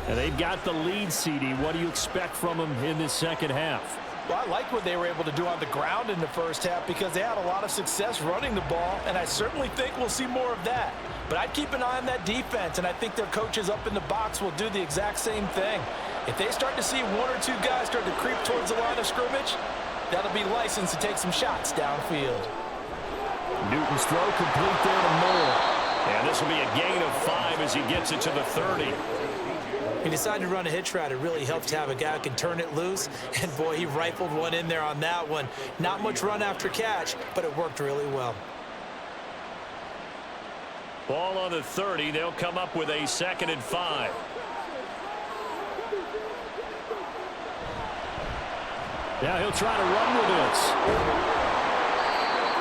And they've got the lead, CD. What do you expect from them in this second half? Well, I like what they were able to do on the ground in the first half because they had a lot of success running the ball, and I certainly think we'll see more of that. But I'd keep an eye on that defense, and I think their coaches up in the box will do the exact same thing. If they start to see one or two guys start to creep towards the line of scrimmage, that'll be licensed to take some shots downfield. Newton's throw complete there to Moore. And this will be a gain of 5 as he gets it to the 30. He decided to run a hitch route. It really helps to have a guy who can turn it loose. And, boy, he rifled one in there on that one. Not much run after catch, but it worked really well. Ball on the 30. They'll come up with a 2nd and 5. Now he'll try to run with this.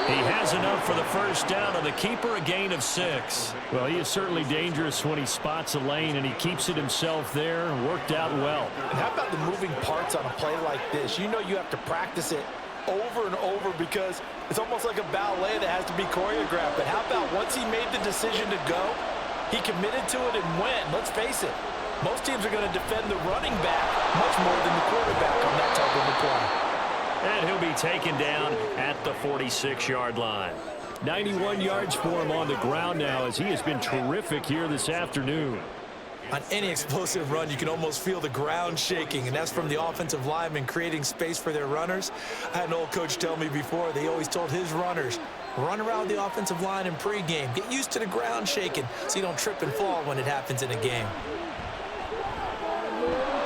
He has enough for the first down on the keeper, a gain of 6. Well, he is certainly dangerous when he spots a lane, and he keeps it himself there and worked out well. And how about the moving parts on a play like this? You know you have to practice it over and over because it's almost like a ballet that has to be choreographed. But how about once he made the decision to go, he committed to it and went. Let's face it, most teams are going to defend the running back much more than the quarterback on that type of a play. And he'll be taken down at the 46-yard line. 91 yards for him on the ground now as he has been terrific here this afternoon. On any explosive run, you can almost feel the ground shaking, and that's from the offensive linemen creating space for their runners. I had an old coach tell me before, they always told his runners, run around the offensive line in pregame. Get used to the ground shaking so you don't trip and fall when it happens in a game.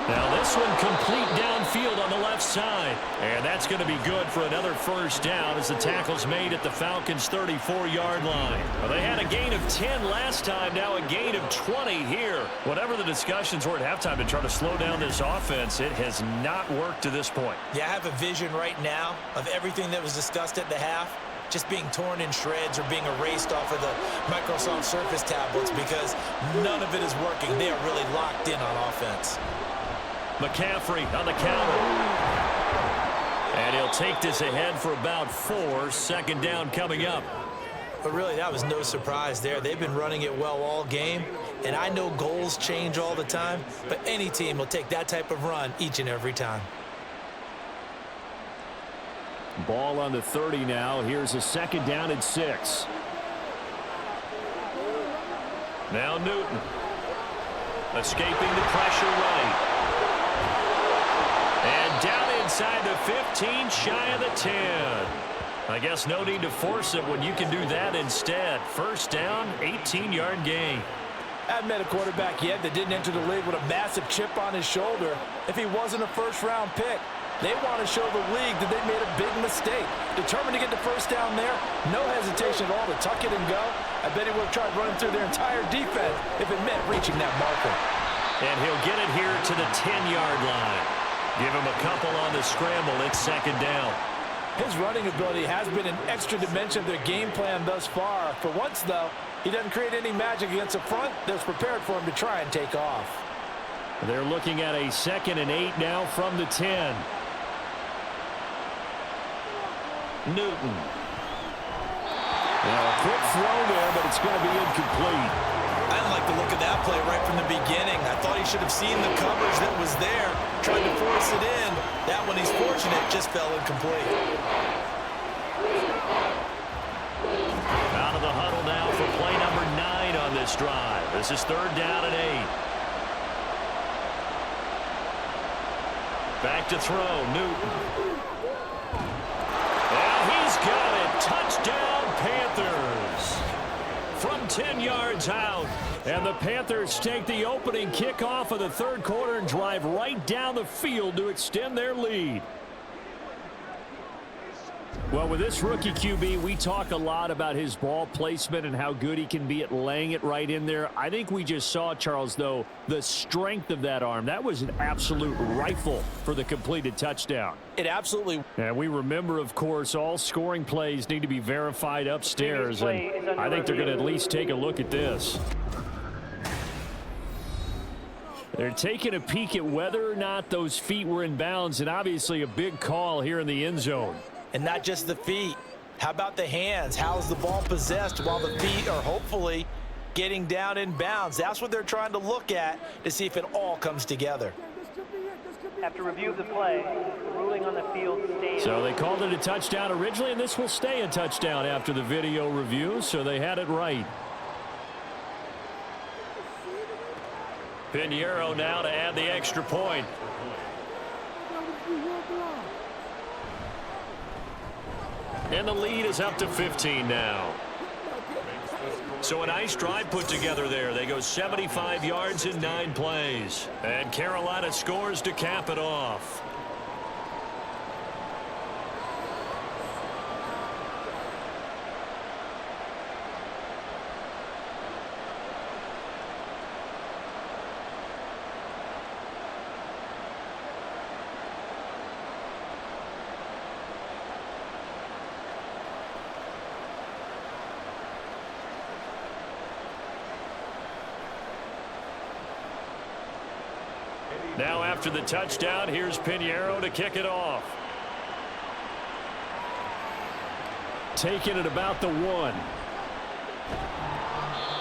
Now this this one complete downfield on the left side. And that's going to be good for another first down as the tackle's made at the Falcons' 34-yard line. Well, they had a gain of 10 last time, now a gain of 20 here. Whatever the discussions were at halftime to try to slow down this offense, it has not worked to this point. Yeah, I have a vision right now of everything that was discussed at the half just being torn in shreds or being erased off of the Microsoft Surface tablets because none of it is working. They are really locked in on offense. McCaffrey on the counter. And he'll take this ahead for about 4. Second down coming up. But really, that was no surprise there. They've been running it well all game, and I know goals change all the time, but any team will take that type of run each and every time. Ball on the 30 now. Here's a second down and 6. Now Newton. Escaping the pressure right. And down inside the 15, shy of the 10. I guess no need to force it when you can do that instead. First down, 18-yard gain. I haven't met a quarterback yet that didn't enter the league with a massive chip on his shoulder if he wasn't a first-round pick. They want to show the league that they made a big mistake. Determined to get the first down there, no hesitation at all to tuck it and go. I bet he would have tried running through their entire defense if it meant reaching that marker. And he'll get it here to the 10-yard line. Give him a couple on the scramble. It's second down. His running ability has been an extra dimension of their game plan thus far. For once, though, he doesn't create any magic against a front that's prepared for him to try and take off. They're looking at a 2nd and 8 now from the 10. Newton. Now a quick throw there, but it's going to be incomplete. I didn't like the look of that play right from the beginning. I thought he should have seen the coverage that was there, tried to force it in. That one, he's fortunate, just fell incomplete. Out of the huddle now for play number 9 on this drive. This is 3rd down and 8. Back to throw, Newton. He's got it. Touchdown, Panthers. From 10 yards out. And the Panthers take the opening kickoff of the 3rd quarter and drive right down the field to extend their lead. Well, with this rookie QB, we talk a lot about his ball placement and how good he can be at laying it right in there. I think we just saw, Charles, though, the strength of that arm. That was an absolute rifle for the completed touchdown. It absolutely. And we remember, of course, all scoring plays need to be verified upstairs. And I think they're going to at least take a look at this. They're taking a peek at whether or not those feet were in bounds, and obviously a big call here in the end zone. And not just the feet. How about the hands? How's the ball possessed while the feet are hopefully getting down in bounds? That's what they're trying to look at to see if it all comes together. After review of the play, the ruling on the field stays. So they called it a touchdown originally, and this will stay a touchdown after the video review, so they had it right. Pinheiro now to add the extra point. And the lead is up to 15 now. So a nice drive put together there. They go 75 yards in 9 plays. And Carolina scores to cap it off. Now after the touchdown, here's Pinheiro to kick it off. Taking it about the 1.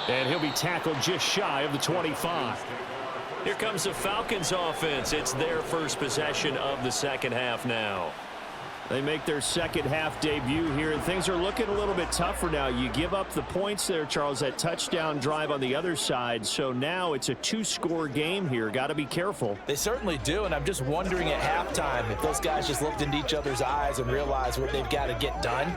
And he'll be tackled just shy of the 25. Here comes the Falcons offense. It's their first possession of the second half now. They make their second half debut here, and things are looking a little bit tougher now. You give up the points there, Charles, that touchdown drive on the other side. So now it's a 2-score game here. Got to be careful. They certainly do, and I'm just wondering at halftime if those guys just looked into each other's eyes and realized what they've got to get done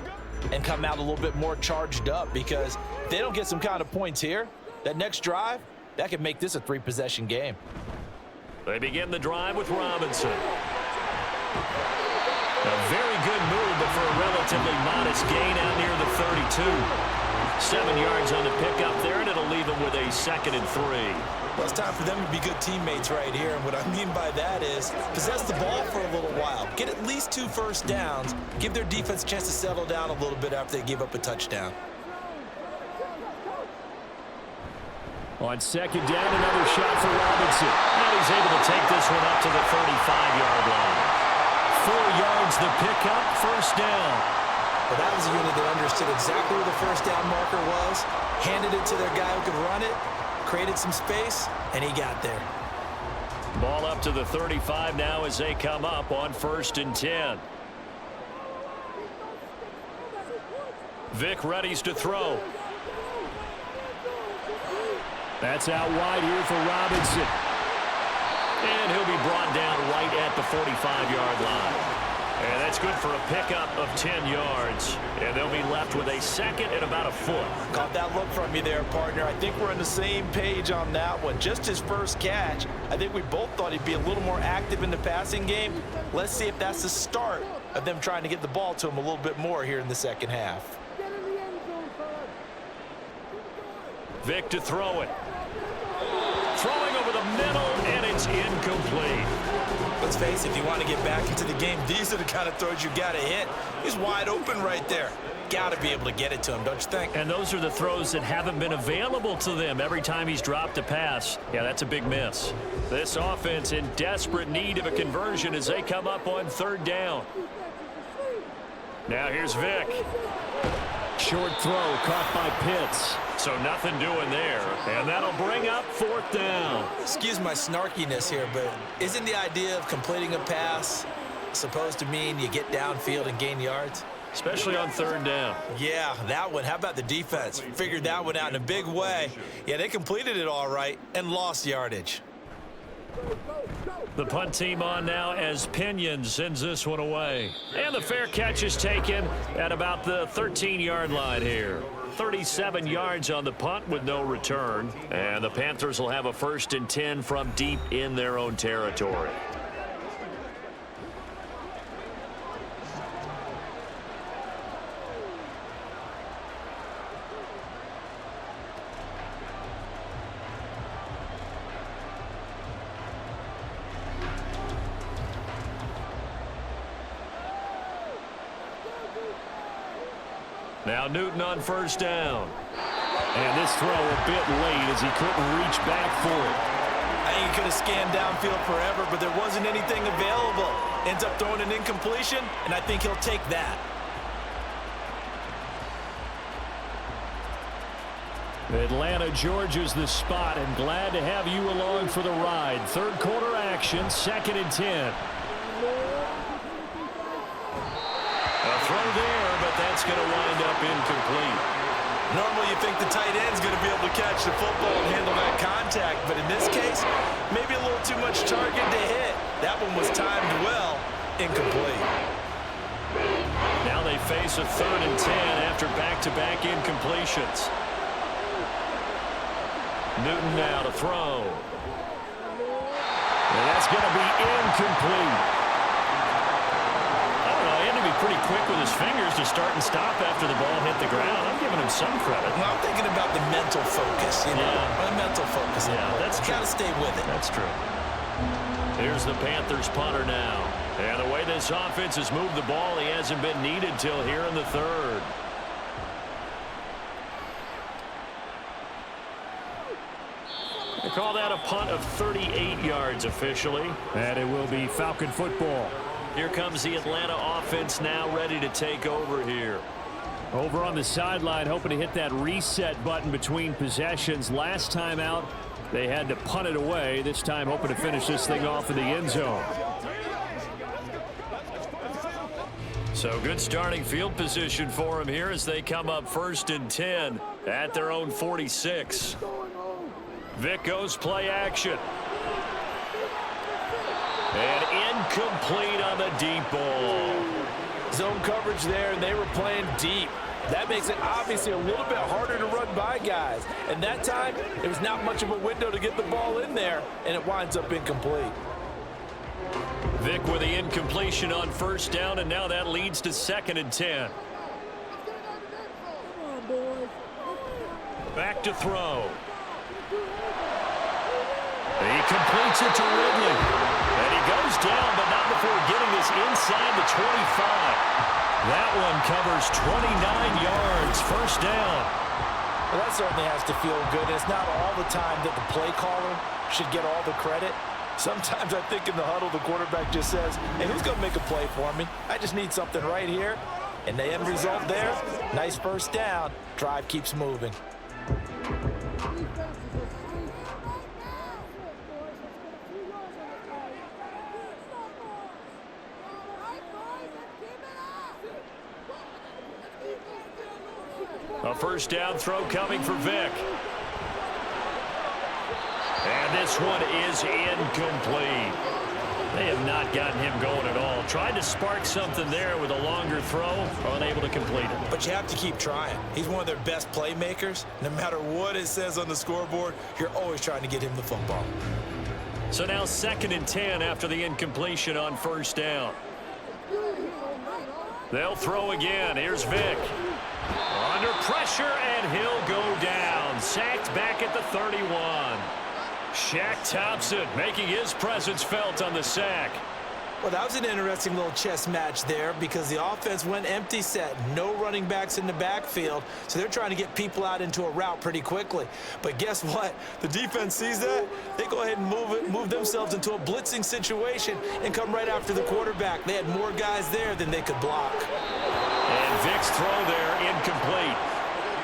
and come out a little bit more charged up, because if they don't get some kind of points here, that next drive, that could make this a 3-possession game. They begin the drive with Robinson. A very good move, but for a relatively modest gain out near the 32. 7 yards on the pickup there, and it'll leave them with a 2nd and 3. Well, it's time for them to be good teammates right here. And what I mean by that is possess the ball for a little while. Get at least 2 first downs. Give their defense a chance to settle down a little bit after they give up a touchdown. On 2nd down, another shot for Robinson. And he's able to take this one up to the 35-yard line. 4 yards the pickup, 1st down. Well, that was a unit that understood exactly where the first down marker was, handed it to their guy who could run it, created some space, and he got there. Ball up to the 35 now as they come up on 1st and 10. Vick readies to throw. That's out wide here for Robinson. And he'll be brought down right at the 45-yard line. And that's good for a pickup of 10 yards. And they'll be left with a 2nd and about a foot. Caught that look from you there, partner. I think we're on the same page on that one. Just his first catch. I think we both thought he'd be a little more active in the passing game. Let's see if that's the start of them trying to get the ball to him a little bit more here in the second half. Vick to throw it. Throwing over the middle, and it's incomplete. Let's face it, if you want to get back into the game, these are the kind of throws you got to hit. He's wide open right there. Got to be able to get it to him, don't you think? And those are the throws that haven't been available to them every time he's dropped a pass. Yeah, that's a big miss. This offense in desperate need of a conversion as they come up on 3rd down. Now here's Vick. Short throw caught by Pitts. So nothing doing there. And that'll bring up 4th down. Excuse my snarkiness here, but isn't the idea of completing a pass supposed to mean you get downfield and gain yards? Especially on 3rd down. Yeah, that one. How about the defense? Figured that one out in a big way. Yeah, they completed it all right and lost yardage. The punt team on now as Pinion sends this one away. And the fair catch is taken at about the 13-yard line here. 37 yards on the punt with no return. And the Panthers will have a 1st and 10 from deep in their own territory. Now Newton on 1st down. And this throw a bit late as he couldn't reach back for it. I think he could have scanned downfield forever, but there wasn't anything available. Ends up throwing an incompletion, and I think he'll take that. Atlanta, Georgia's the spot, and glad to have you along for the ride. 3rd quarter action, 2nd and 10. A throw there, but that's going to wind up incomplete. Normally you think the tight end's going to be able to catch the football and handle that contact, but in this case, maybe a little too much target to hit. That one was timed well, incomplete. Now they face a 3rd and 10 after back-to-back incompletions. Newton now to throw. And that's going to be incomplete. Pretty quick with his fingers to start and stop after the ball hit the ground. I'm giving him some credit. Well, I'm thinking about the mental focus, you know. Yeah. The mental focus. Yeah, that's true. Got to stay with it. That's true. Here's the Panthers punter now. And the way this offense has moved the ball, he hasn't been needed till here in the 3rd. They call that a punt of 38 yards officially. And it will be Falcon football. Here comes the Atlanta offense now ready to take over here. Over on the sideline, hoping to hit that reset button between possessions. Last time out, they had to punt it away. This time, hoping to finish this thing off in the end zone. So good starting field position for them here as they come up 1st and 10 at their own 46. Vick goes play action. And incomplete on the deep ball. Zone coverage there, and they were playing deep. That makes it obviously a little bit harder to run by guys. And that time, it was not much of a window to get the ball in there, and it winds up incomplete. Vick with the incompletion on first down, and now that leads to 2nd and 10. Back to throw. He completes it to Ridley. And he goes down, but not before getting this inside the 25. That one covers 29 yards, first down. Well, that certainly has to feel good. It's not all the time that the play caller should get all the credit. Sometimes I think in the huddle, the quarterback just says, hey, who's going to make a play for me? I just need something right here. And the end result there, nice first down. Drive keeps moving. A first down throw coming for Vick. And this one is incomplete. They have not gotten him going at all. Tried to spark something there with a longer throw, unable to complete it. But you have to keep trying. He's one of their best playmakers. No matter what it says on the scoreboard, you're always trying to get him the football. So now 2nd and 10 after the incompletion on first down. They'll throw again. Here's Vick. Under pressure, and he'll go down. Sacked back at the 31. Shaq Thompson making his presence felt on the sack. Well, that was an interesting little chess match there because the offense went empty set. No running backs in the backfield, so they're trying to get people out into a route pretty quickly. But guess what? The defense sees that. They go ahead and move themselves into a blitzing situation and come right after the quarterback. They had more guys there than they could block. And Vick's throw there incomplete.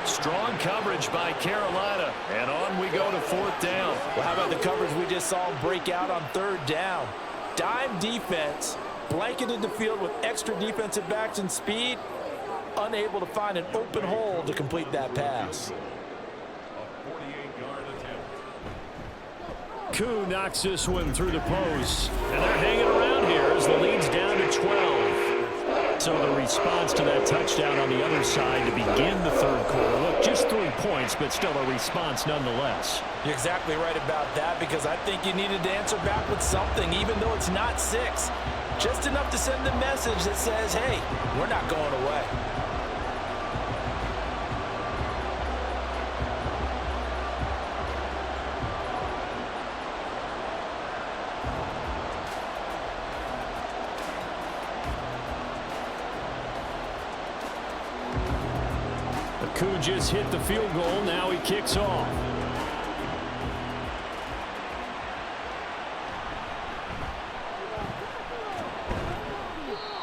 Strong coverage by Carolina, and on we go to 4th down. Well, how about the coverage we just saw break out on 3rd down? Dime defense, blanketed the field with extra defensive backs and speed, unable to find an open hole to complete that pass. A 48-yard attempt. Koo knocks this one through the post, and they're hanging around here as the lead's down to 12. So the response to that touchdown on the other side to begin the 3rd quarter. Look, just 3 points, but still a response nonetheless. You're exactly right about that because I think you needed to answer back with something, even though it's not 6. Just enough to send a message that says, hey, we're not going away. Koo just hit the field goal. Now he kicks off.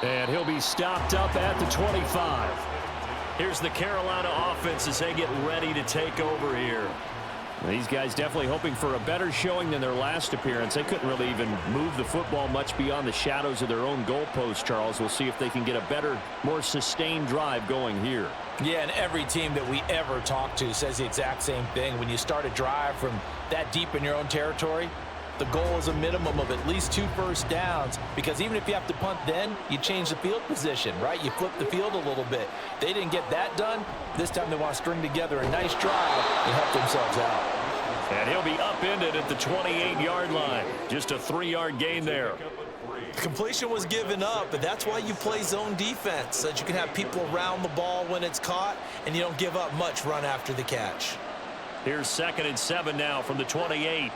And he'll be stopped up at the 25. Here's the Carolina offense as they get ready to take over here. These guys definitely hoping for a better showing than their last appearance. They couldn't really even move the football much beyond the shadows of their own goalpost, Charles. We'll see if they can get a better, more sustained drive going here. Yeah, and every team that we ever talk to says the exact same thing. When you start a drive from that deep in your own territory, the goal is a minimum of at least 2 first downs because even if you have to punt then, you change the field position, right? You flip the field a little bit. They didn't get that done. This time they want to string together a nice drive and help themselves out. And he'll be upended at the 28-yard line. Just a 3-yard gain there. The completion was given up, but that's why you play zone defense, so that you can have people around the ball when it's caught and you don't give up much run after the catch. Here's 2nd and 7 now from the 28.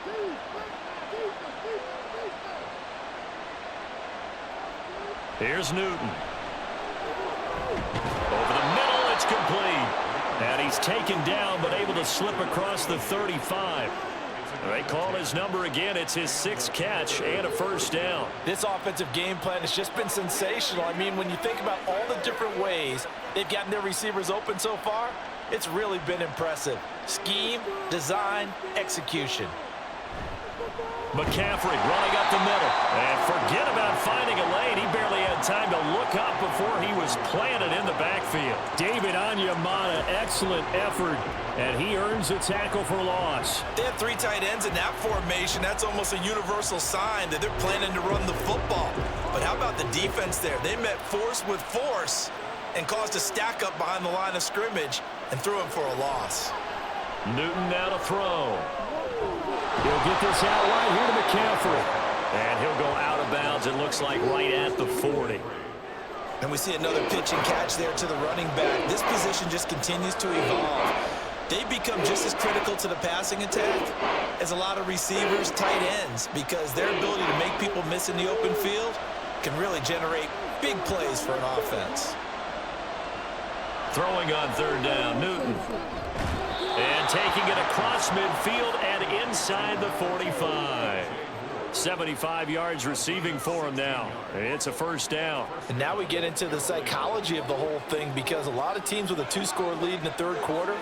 Here's Newton. Over the middle, it's complete. And he's taken down, but able to slip across the 35. They call his number again. It's his 6th catch and a first down. This offensive game plan has just been sensational. I mean, when you think about all the different ways they've gotten their receivers open so far, it's really been impressive. Scheme, design, execution. McCaffrey running up the middle. And forget about finding a lane. He barely had time to look up before he was planted in the backfield. David Onyemata, excellent effort, and he earns a tackle for loss. They have 3 tight ends in that formation. That's almost a universal sign that they're planning to run the football. But how about the defense there? They met force with force, and caused a stack up behind the line of scrimmage and threw him for a loss. Newton now to throw. He'll get this out right here to McCaffrey. And he'll go out of bounds, it looks like, right at the 40. And we see another pitch and catch there to the running back. This position just continues to evolve. They become just as critical to the passing attack as a lot of receivers, tight ends, because their ability to make people miss in the open field can really generate big plays for an offense. Throwing on third down, Newton. And taking it across midfield and inside the 45. 75 yards receiving for him now. It's a first down. And now we get into the psychology of the whole thing, because a lot of teams with a 2-score lead in the third quarter,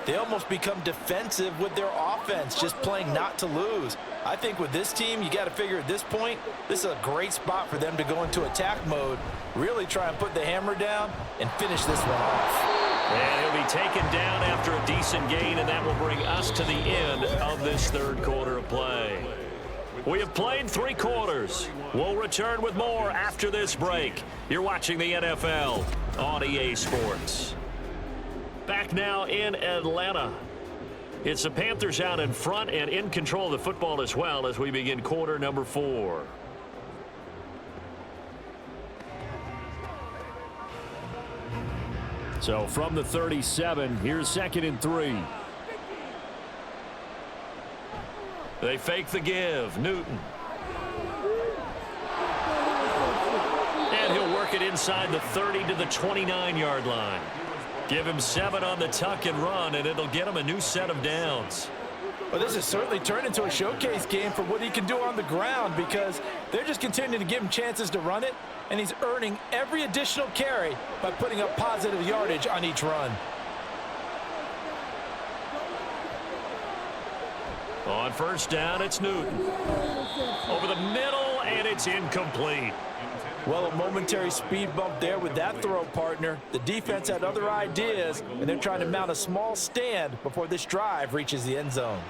they almost become defensive with their offense, just playing not to lose. I think with this team, you got to figure at this point, this is a great spot for them to go into attack mode, really try and put the hammer down and finish this one off. And he'll be taken down after a decent gain, and that will bring us to the end of this third quarter of play. We have played 3 quarters. We'll return with more after this break. You're watching the NFL on EA Sports. Back now in Atlanta. It's the Panthers out in front and in control of the football as well as we begin quarter number 4. So from the 37, here's 2nd and 3. They fake the give. Newton. And he'll work it inside the 30 to the 29-yard line. Give him 7 on the tuck and run, and it'll get him a new set of downs. Well, this has certainly turned into a showcase game for what he can do on the ground, because they're just continuing to give him chances to run it, and he's earning every additional carry by putting up positive yardage on each run. On first down, it's Newton. Over the middle, and it's incomplete. Well, a momentary speed bump there with that throw, partner. The defense had other ideas, and they're trying to mount a small stand before this drive reaches the end zone.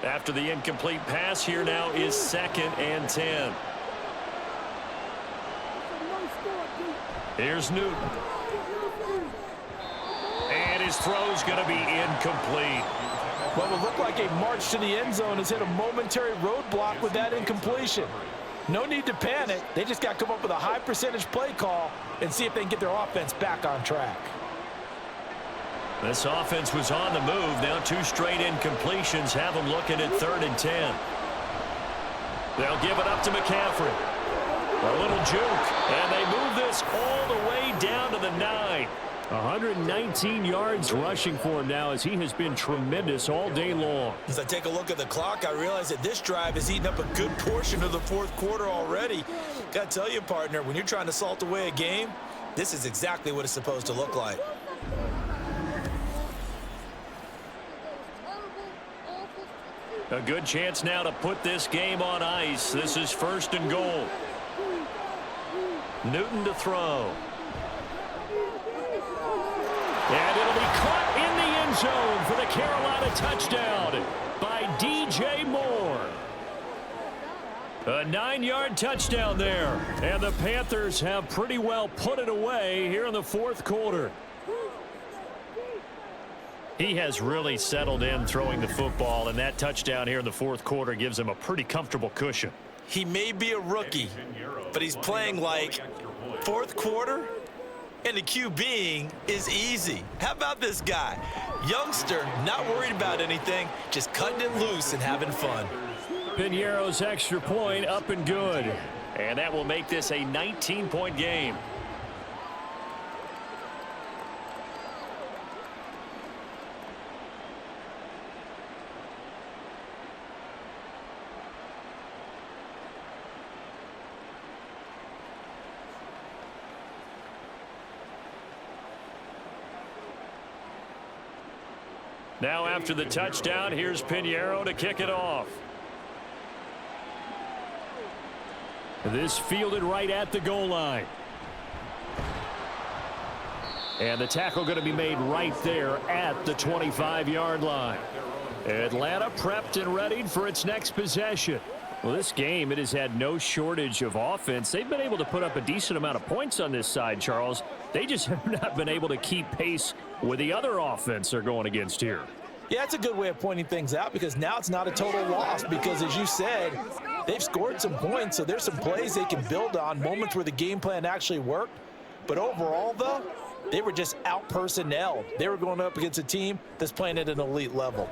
After the incomplete pass, here now is 2nd and 10. Here's Newton. And his throw's going to be incomplete. Well, it looked like a march to the end zone has hit a momentary roadblock with that incompletion. No need to panic. They just got to come up with a high percentage play call and see if they can get their offense back on track. This offense was on the move. Now 2 straight incompletions have them looking at 3rd and 10. They'll give it up to McCaffrey. A little juke, and they move this all the way down to the 9. 119 yards rushing for him now, as he has been tremendous all day long. As I take a look at the clock, I realize that this drive has eaten up a good portion of the fourth quarter already. Got to tell you, partner, when you're trying to salt away a game, this is exactly what it's supposed to look like. A good chance now to put this game on ice. This is 1st and goal. Newton to throw. And it'll be caught in the end zone for the Carolina touchdown by DJ Moore. A 9-yard touchdown there. And the Panthers have pretty well put it away here in the fourth quarter. He has really settled in throwing the football, and that touchdown here in the fourth quarter gives him a pretty comfortable cushion. He may be a rookie, but he's playing like fourth quarter, and the QBing is easy. How about this guy? Youngster, not worried about anything, just cutting it loose and having fun. Piñeiro's extra point up and good. And that will make this a 19-point game. Now after the touchdown, here's Piñeiro to kick it off. This fielded right at the goal line. And the tackle going to be made right there at the 25-yard line. Atlanta prepped and readied for its next possession. Well, this game, it has had no shortage of offense. They've been able to put up a decent amount of points on this side, Charles. They just have not been able to keep pace with the other offense they're going against here. Yeah, it's a good way of pointing things out because now it's not a total loss because, as you said, they've scored some points, so there's some plays they can build on, moments where the game plan actually worked. But overall, though, they were just out-personnelled. They were going up against a team that's playing at an elite level.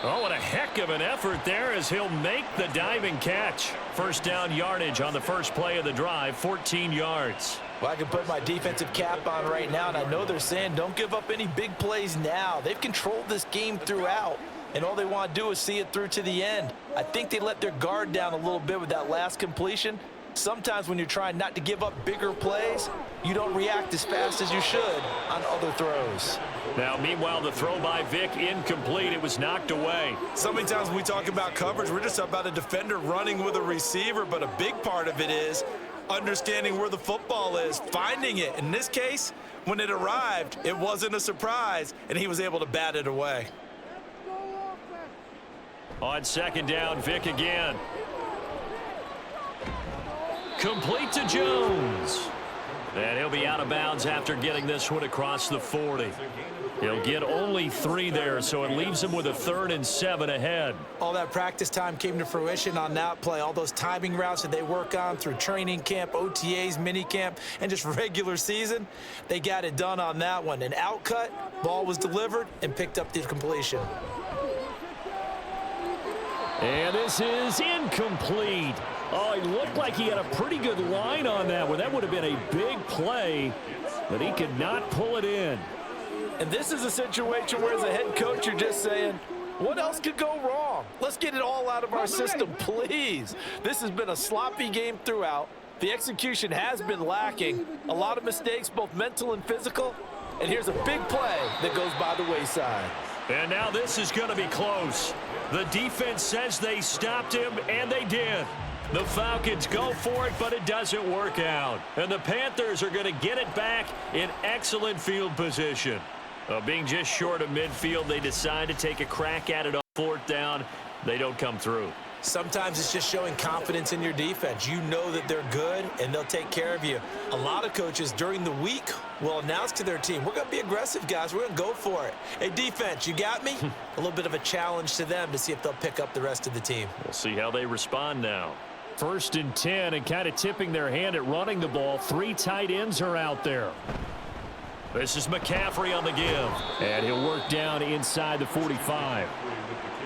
Oh, what a heck of an effort there as he'll make the diving catch. First down yardage on the first play of the drive, 14 yards. Well, I can put my defensive cap on right now, and I know they're saying don't give up any big plays now. They've controlled this game throughout, and all they want to do is see it through to the end. I think they let their guard down a little bit with that last completion. Sometimes when you're trying not to give up bigger plays, you don't react as fast as you should on other throws. Now, meanwhile, the throw by Vick incomplete. It was knocked away. So many times when we talk about coverage, we're just about a defender running with a receiver, but a big part of it is understanding where the football is, finding it. In this case, when it arrived, it wasn't a surprise, and he was able to bat it away. On second down, Vick again. Complete to Jones. And he'll be out of bounds after getting this one across the 40. He'll get only 3 there, so it leaves him with a 3rd and 7 ahead. All that practice time came to fruition on that play. All those timing routes that they work on through training camp, OTAs, minicamp, and just regular season, they got it done on that one. An outcut, ball was delivered, and picked up the completion. And this is incomplete. Oh, he looked like he had a pretty good line on that one. That would have been a big play, but he could not pull it in. And this is a situation where, as a head coach, you're just saying, what else could go wrong? Let's get it all out of our system, please. This has been a sloppy game throughout. The execution has been lacking. A lot of mistakes, both mental and physical. And here's a big play that goes by the wayside. And now this is going to be close. The defense says they stopped him, and they did. The Falcons go for it, but it doesn't work out. And the Panthers are going to get it back in excellent field position. Being just short of midfield, they decide to take a crack at it on 4th down. They don't come through. Sometimes it's just showing confidence in your defense. You know that they're good, and they'll take care of you. A lot of coaches during the week will announce to their team, we're going to be aggressive, guys. We're going to go for it. Hey, defense, you got me? A little bit of a challenge to them to see if they'll pick up the rest of the team. We'll see how they respond now. 1st and 10, and kind of tipping their hand at running the ball. 3 tight ends are out there. This is McCaffrey on the give, and he'll work down inside the 45.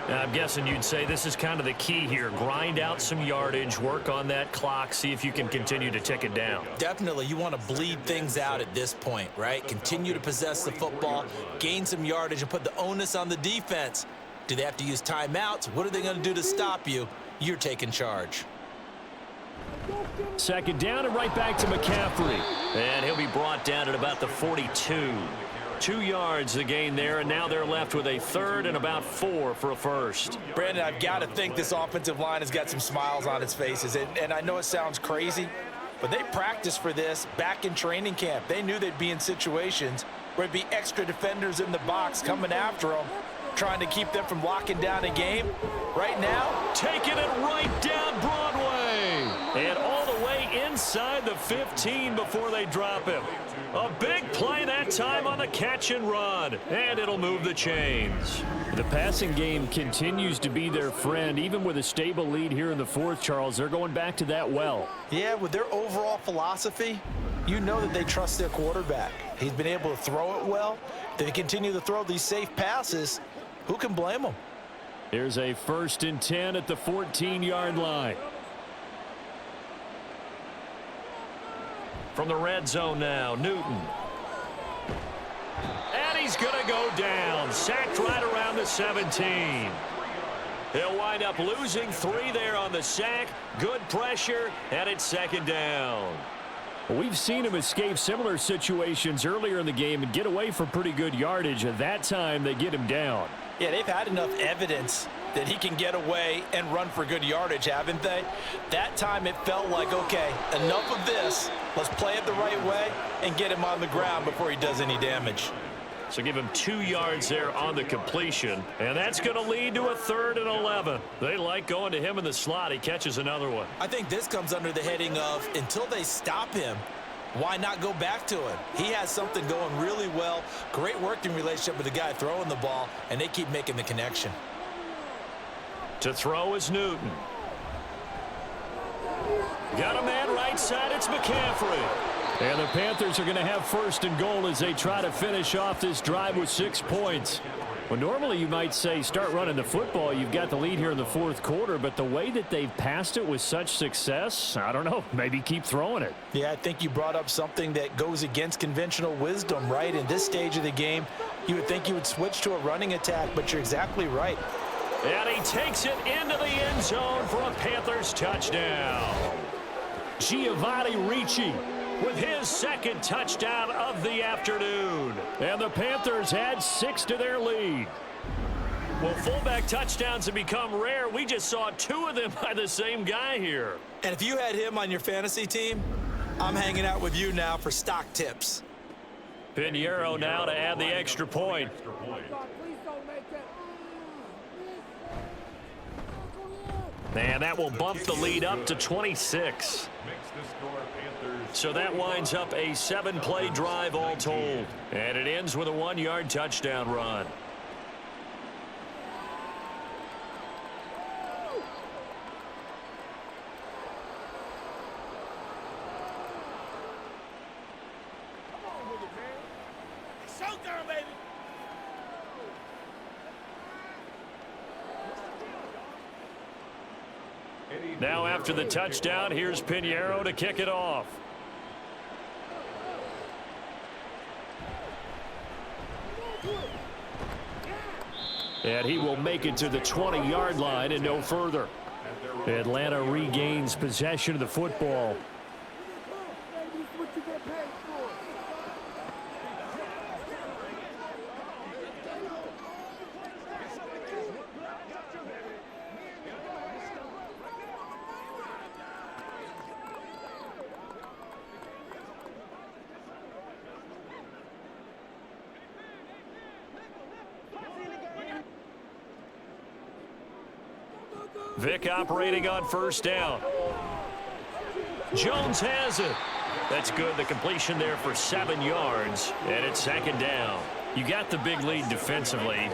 Now, I'm guessing you'd say this is kind of the key here. Grind out some yardage, work on that clock, see if you can continue to tick it down. Definitely. You want to bleed things out at this point, right? Continue to possess the football, gain some yardage, and put the onus on the defense. Do they have to use timeouts? What are they going to do to stop you? You're taking charge. 2nd down and right back to McCaffrey. And he'll be brought down at about the 42. 2 yards the gain there, and now they're left with a 3rd and about 4 for a first. Brandon, I've got to think this offensive line has got some smiles on its faces. And I know it sounds crazy, but they practiced for this back in training camp. They knew they'd be in situations where it'd be extra defenders in the box coming after them, trying to keep them from locking down a game. Right now, taking it right down Broadway. And all the way inside the 15 before they drop him. A big play that time on the catch and run. And it'll move the chains. The passing game continues to be their friend. Even with a stable lead here in the 4th, Charles, they're going back to that well. Yeah, with their overall philosophy, you know that they trust their quarterback. He's been able to throw it well. They continue to throw these safe passes. Who can blame them? Here's a 1st and 10 at the 14-yard line. From the red zone now, Newton. And he's going to go down. Sacked right around the 17. He'll wind up losing 3 there on the sack. Good pressure, and it's 2nd down. We've seen him escape similar situations earlier in the game and get away from pretty good yardage. At that time, they get him down. Yeah, they've had enough evidence that he can get away and run for good yardage, haven't they? That time it felt like, okay, enough of this. Let's play it the right way and get him on the ground before he does any damage. So give him 2 yards there on the completion. And that's going to lead to a 3rd and 11. They like going to him in the slot. He catches another one. I think this comes under the heading of until they stop him, why not go back to him? He has something going really well. Great working relationship with the guy throwing the ball, and they keep making the connection. To throw is Newton. Got a man right side. It's McCaffrey. And the Panthers are going to have 1st and goal as they try to finish off this drive with 6 points. Well, normally you might say start running the football. You've got the lead here in the 4th quarter, but the way that they've passed it with such success, I don't know, maybe keep throwing it. Yeah, I think you brought up something that goes against conventional wisdom, right? In this stage of the game, you would think you would switch to a running attack, but you're exactly right. And he takes it into the end zone for a Panthers touchdown. Giovanni Ricci with his 2nd touchdown of the afternoon. And the Panthers add 6 to their lead. Well, fullback touchdowns have become rare. We just saw 2 of them by the same guy here. And if you had him on your fantasy team, I'm hanging out with you now for stock tips. Pinheiro now to add the extra point. And that will bump the lead up to 26. So that winds up a 7-play drive all told. And it ends with a 1-yard touchdown run. Now after the touchdown, here's Pinheiro to kick it off. And he will make it to the 20-yard line and no further. Atlanta regains possession of the football. Vick operating on 1st down. Jones has it. That's good. The completion there for 7 yards. And it's 2nd down. You got the big lead defensively.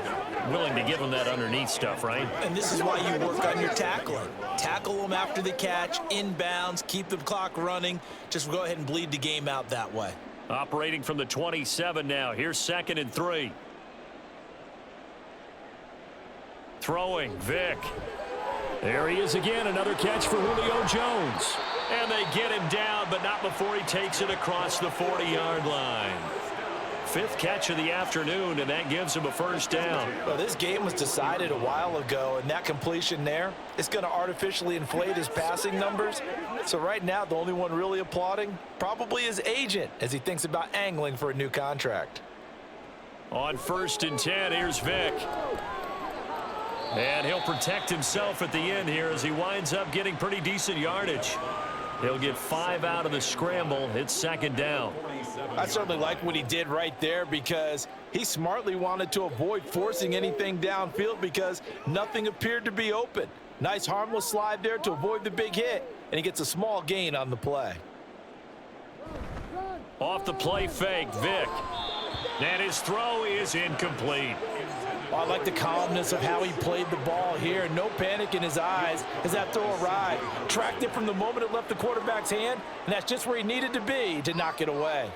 Willing to give them that underneath stuff, right? And this is why you work on your tackling. Tackle them after the catch, inbounds, keep the clock running. Just go ahead and bleed the game out that way. Operating from the 27 now. Here's 2nd and 3. Throwing, Vick. There he is again, another catch for Julio Jones. And they get him down, but not before he takes it across the 40-yard line. 5th catch of the afternoon, and that gives him a 1st down. Well, this game was decided a while ago, and that completion there is going to artificially inflate his passing numbers. So right now, the only one really applauding probably his agent as he thinks about angling for a new contract. On 1st and 10, here's Vick. And he'll protect himself at the end here as he winds up getting pretty decent yardage. He'll get 5 out of the scramble. It's 2nd down. I certainly like what he did right there because he smartly wanted to avoid forcing anything downfield because nothing appeared to be open. Nice harmless slide there to avoid the big hit, and he gets a small gain on the play. Off the play fake, Vick. And his throw is incomplete. I like the calmness of how he played the ball here. No panic in his eyes as that throw arrived. Tracked it from the moment it left the quarterback's hand, and that's just where he needed to be to knock it away.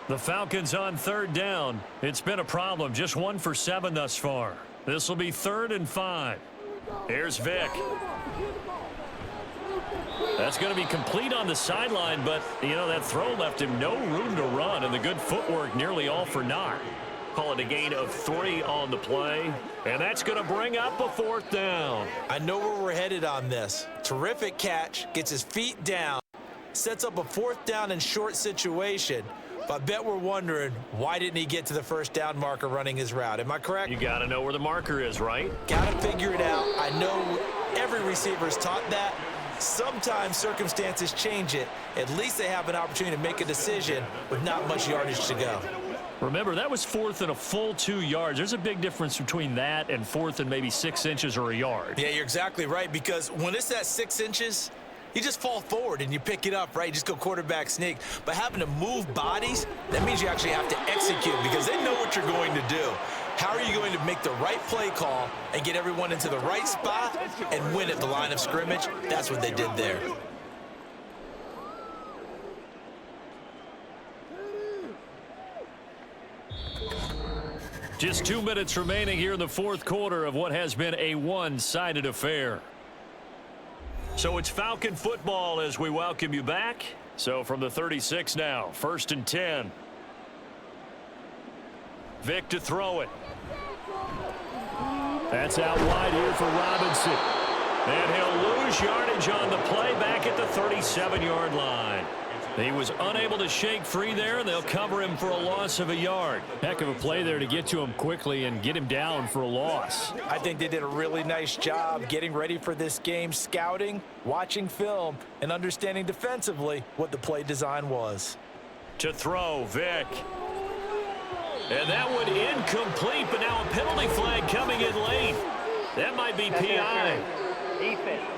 The Falcons on 3rd down. It's been a problem. Just 1 for 7 thus far. This will be 3rd and 5. Here's Vick. That's going to be complete on the sideline, but, you know, that throw left him no room to run, and the good footwork nearly all for naught. Call it a gain of 3 on the play, and that's going to bring up a 4th down. I know where we're headed on this. Terrific catch, gets his feet down, sets up a 4th down and short situation. But I bet we're wondering, why didn't he get to the 1st down marker running his route? Am I correct? You got to know where the marker is, right? Got to figure it out. I know every receiver's taught that. sometimes circumstances change it. At least they have an opportunity to make a decision with not much yardage to go. Remember, that was 4th and a full 2 yards. There's a big difference between that and 4th and maybe 6 inches or a yard. Yeah, you're exactly right, because when it's at 6 inches, you just fall forward and you pick it up, right? You just go quarterback sneak. But having to move bodies, that means you actually have to execute because they know what you're going to do. How are you going to make the right play call and get everyone into the right spot and win at the line of scrimmage? That's what they did there. Just 2 minutes remaining here in the 4th quarter of what has been a one-sided affair. So it's Falcon football as we welcome you back. So from the 36 now, 1st and 10. Vick to throw it. That's out wide here for Robinson. And he'll lose yardage on the play back at the 37-yard line. He was unable to shake free there, and they'll cover him for a loss of a yard. Heck of a play there to get to him quickly and get him down for a loss. I think they did a really nice job getting ready for this game, scouting, watching film, and understanding defensively what the play design was. To throw, Vick. And that one incomplete, but now a penalty flag coming in late. That might be PI. Defense.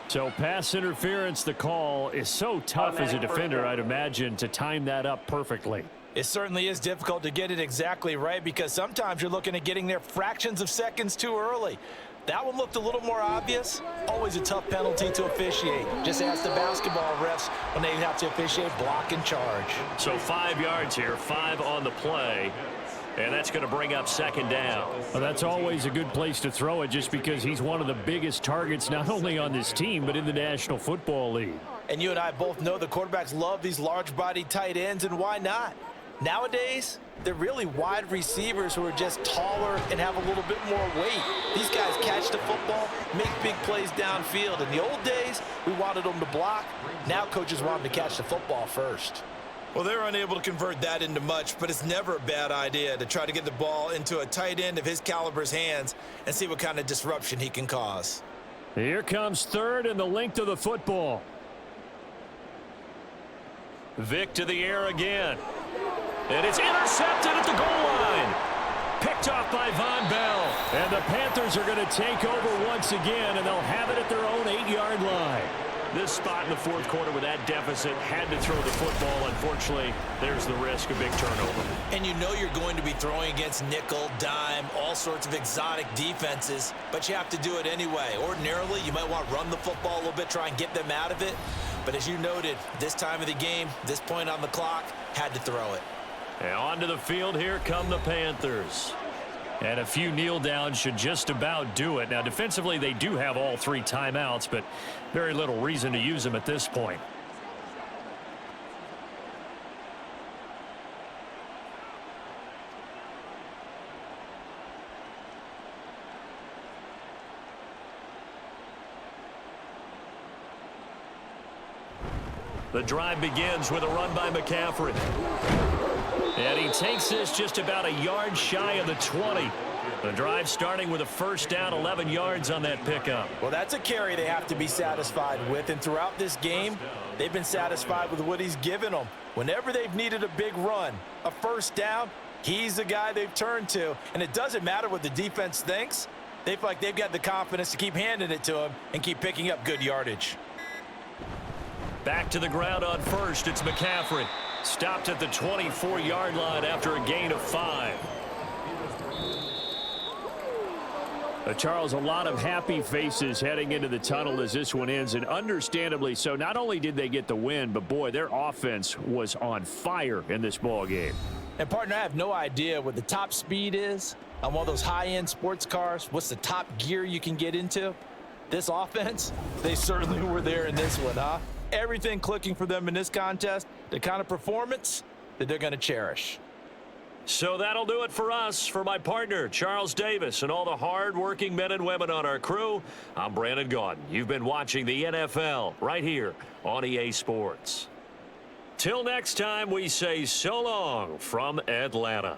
So pass interference, the call is so tough as a defender, I'd imagine, to time that up perfectly. It certainly is difficult to get it exactly right because sometimes you're looking at getting there fractions of seconds too early. That one looked a little more obvious. Always a tough penalty to officiate. Just ask the basketball refs when they have to officiate block and charge. So 5 yards here, 5 on the play. And that's going to bring up 2nd down. Well, that's always a good place to throw it just because he's one of the biggest targets not only on this team but in the National Football League. And you and I both know the quarterbacks love these large-bodied tight ends, and why not? Nowadays, they're really wide receivers who are just taller and have a little bit more weight. These guys catch the football, make big plays downfield. In the old days, we wanted them to block. Now coaches want them to catch the football first. Well, they're unable to convert that into much, but it's never a bad idea to try to get the ball into a tight end of his caliber's hands and see what kind of disruption he can cause. Here comes 3rd and the length of the football. Vick to the air again. And it's intercepted at the goal line. Picked off by Von Bell. And the Panthers are going to take over once again, and they'll have it at their own 8-yard line. This spot in the 4th quarter with that deficit had to throw the football. Unfortunately, there's the risk of big turnover. And you know you're going to be throwing against nickel, dime, all sorts of exotic defenses, but you have to do it anyway. Ordinarily, you might want to run the football a little bit, try and get them out of it. But as you noted, this time of the game, this point on the clock, had to throw it. And onto the field, here come the Panthers. And a few kneel downs should just about do it. Now, defensively, they do have all 3 timeouts, but very little reason to use them at this point. The drive begins with a run by McCaffrey. And he takes this just about a yard shy of the 20. The drive starting with a 1st down, 11 yards on that pickup. Well, that's a carry they have to be satisfied with. And throughout this game, they've been satisfied with what he's given them. Whenever they've needed a big run, a 1st down, he's the guy they've turned to. And it doesn't matter what the defense thinks. They feel like they've got the confidence to keep handing it to him and keep picking up good yardage. Back to the ground on 1st. It's McCaffrey. Stopped at the 24-yard line after a gain of 5. Charles, a lot of happy faces heading into the tunnel as this one ends, and understandably so. Not only did they get the win, but boy, their offense was on fire in this ball game. And partner, I have no idea what the top speed is on one of those high-end sports cars. What's the top gear you can get into? This offense, they certainly were there in this one, huh? Everything clicking for them in this contest, the kind of performance that they're going to cherish. So that'll do it for us. For my partner, Charles Davis, and all the hard-working men and women on our crew, I'm Brandon Gaudin. You've been watching the NFL right here on EA Sports. Till next time, we say so long from Atlanta.